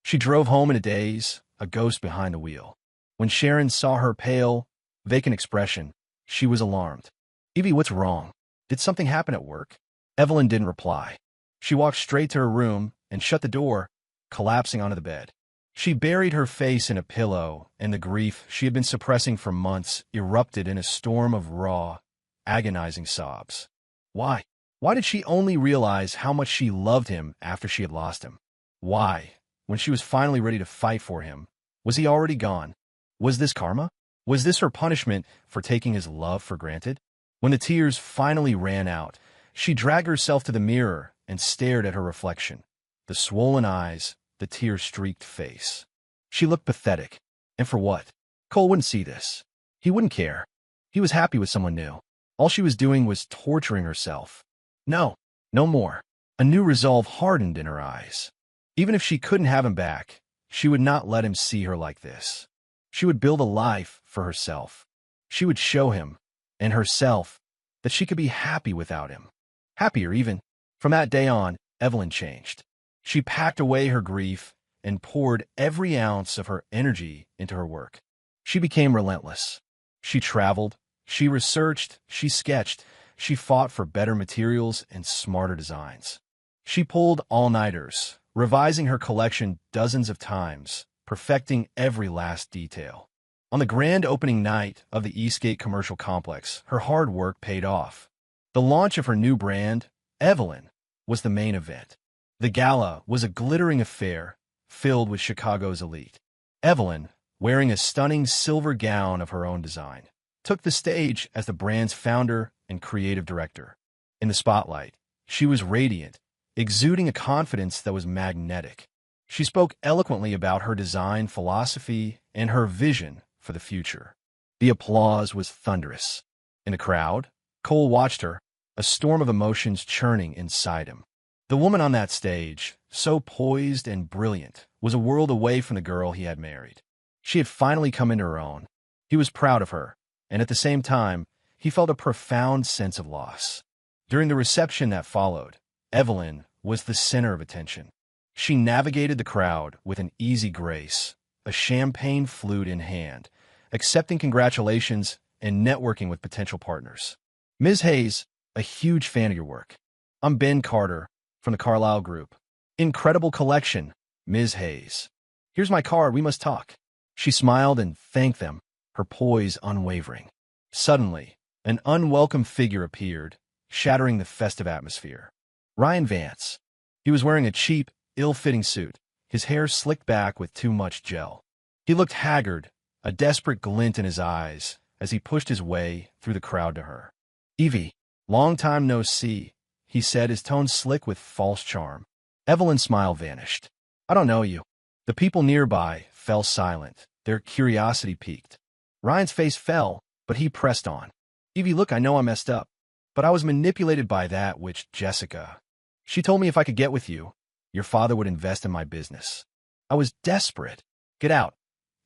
She drove home in a daze, a ghost behind the wheel. When Sharon saw her pale, vacant expression, she was alarmed. "Evie, what's wrong? Did something happen at work?" Evelyn didn't reply. She walked straight to her room and shut the door, collapsing onto the bed. She buried her face in a pillow, and the grief she had been suppressing for months erupted in a storm of raw, agonizing sobs. Why? Why did she only realize how much she loved him after she had lost him? Why, when she was finally ready to fight for him, was he already gone? Was this karma? Was this her punishment for taking his love for granted? When the tears finally ran out, she dragged herself to the mirror and stared at her reflection. The swollen eyes, the tear-streaked face. She looked pathetic. And for what? Cole wouldn't see this. He wouldn't care. He was happy with someone new. All she was doing was torturing herself. No, no more. A new resolve hardened in her eyes. Even if she couldn't have him back, she would not let him see her like this. She would build a life for herself. She would show him, and herself, that she could be happy without him. Happier, even. From that day on, Evelyn changed. She packed away her grief and poured every ounce of her energy into her work. She became relentless. She traveled, she researched, she sketched, she fought for better materials and smarter designs. She pulled all-nighters, revising her collection dozens of times, perfecting every last detail. On the grand opening night of the Eastgate Commercial Complex, her hard work paid off. The launch of her new brand, Evelyn, was the main event. The gala was a glittering affair filled with Chicago's elite. Evelyn, wearing a stunning silver gown of her own design, took the stage as the brand's founder and creative director. In the spotlight, she was radiant, exuding a confidence that was magnetic. She spoke eloquently about her design philosophy and her vision for the future. The applause was thunderous. In the crowd, Cole watched her, a storm of emotions churning inside him. The woman on that stage, so poised and brilliant, was a world away from the girl he had married. She had finally come into her own. He was proud of her, and at the same time, he felt a profound sense of loss. During the reception that followed, Evelyn was the center of attention. She navigated the crowd with an easy grace, a champagne flute in hand, accepting congratulations and networking with potential partners. "Ms. Hayes, a huge fan of your work. I'm Ben Carter from the Carlyle Group. Incredible collection, Ms. Hayes. Here's my card, we must talk." She smiled and thanked them, her poise unwavering. Suddenly, an unwelcome figure appeared, shattering the festive atmosphere. Ryan Vance. He was wearing a cheap, ill-fitting suit, his hair slicked back with too much gel. He looked haggard, a desperate glint in his eyes, as he pushed his way through the crowd to her. "Evie, long time no see," he said, his tone slick with false charm. Evelyn's smile vanished. "I don't know you." The people nearby fell silent, their curiosity piqued. Ryan's face fell, but he pressed on. "Evie, look, I know I messed up, but I was manipulated by that witch Jessica. She told me if I could get with you, your father would invest in my business. I was desperate." "Get out,"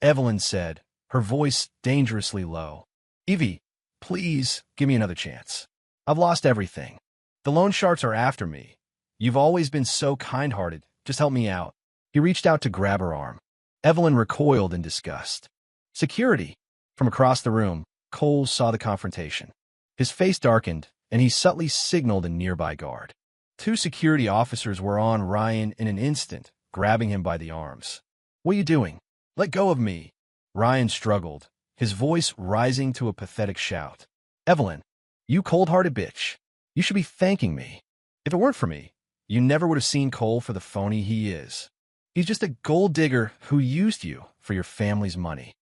Evelyn said, her voice dangerously low. "Evie, please give me another chance. I've lost everything. The loan sharks are after me. You've always been so kind-hearted. Just help me out." He reached out to grab her arm. Evelyn recoiled in disgust. "Security!" From across the room, Cole saw the confrontation. His face darkened, and he subtly signaled a nearby guard. 2 security officers were on Ryan in an instant, grabbing him by the arms. "What are you doing? Let go of me!" Ryan struggled, his voice rising to a pathetic shout. "Evelyn, you cold-hearted bitch. You should be thanking me. If it weren't for me, you never would have seen Cole for the phony he is. He's just a gold digger who used you for your family's money."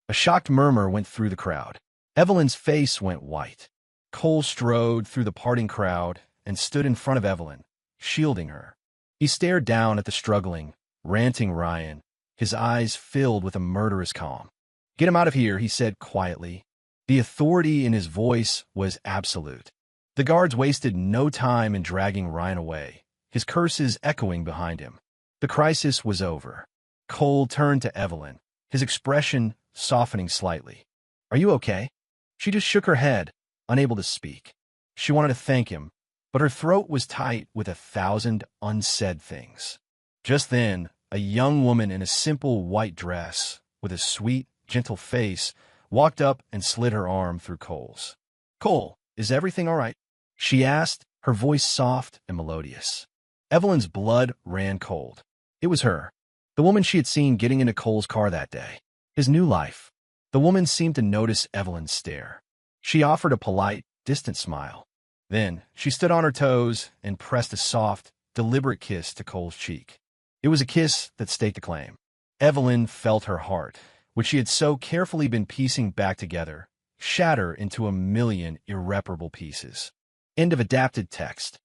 A shocked murmur went through the crowd. Evelyn's face went white. Cole strode through the parting crowd and stood in front of Evelyn, shielding her. He stared down at the struggling, ranting Ryan, his eyes filled with a murderous calm. "Get him out of here," he said quietly. The authority in his voice was absolute. The guards wasted no time in dragging Ryan away, his curses echoing behind him. The crisis was over. Cole turned to Evelyn, his expression softening slightly. "Are you okay?" She just shook her head, unable to speak. She wanted to thank him, but her throat was tight with 1,000 unsaid things. Just then, a young woman in a simple white dress, with a sweet, gentle face, walked up and slid her arm through Cole's. "Cole, is everything all right?" she asked, her voice soft and melodious. Evelyn's blood ran cold. It was her, the woman she had seen getting into Cole's car that day. His new life. The woman seemed to notice Evelyn's stare. She offered a polite, distant smile. Then she stood on her toes and pressed a soft, deliberate kiss to Cole's cheek. It was a kiss that staked a claim. Evelyn felt her heart, which she had so carefully been piecing back together, shatter into a million irreparable pieces. End of adapted text.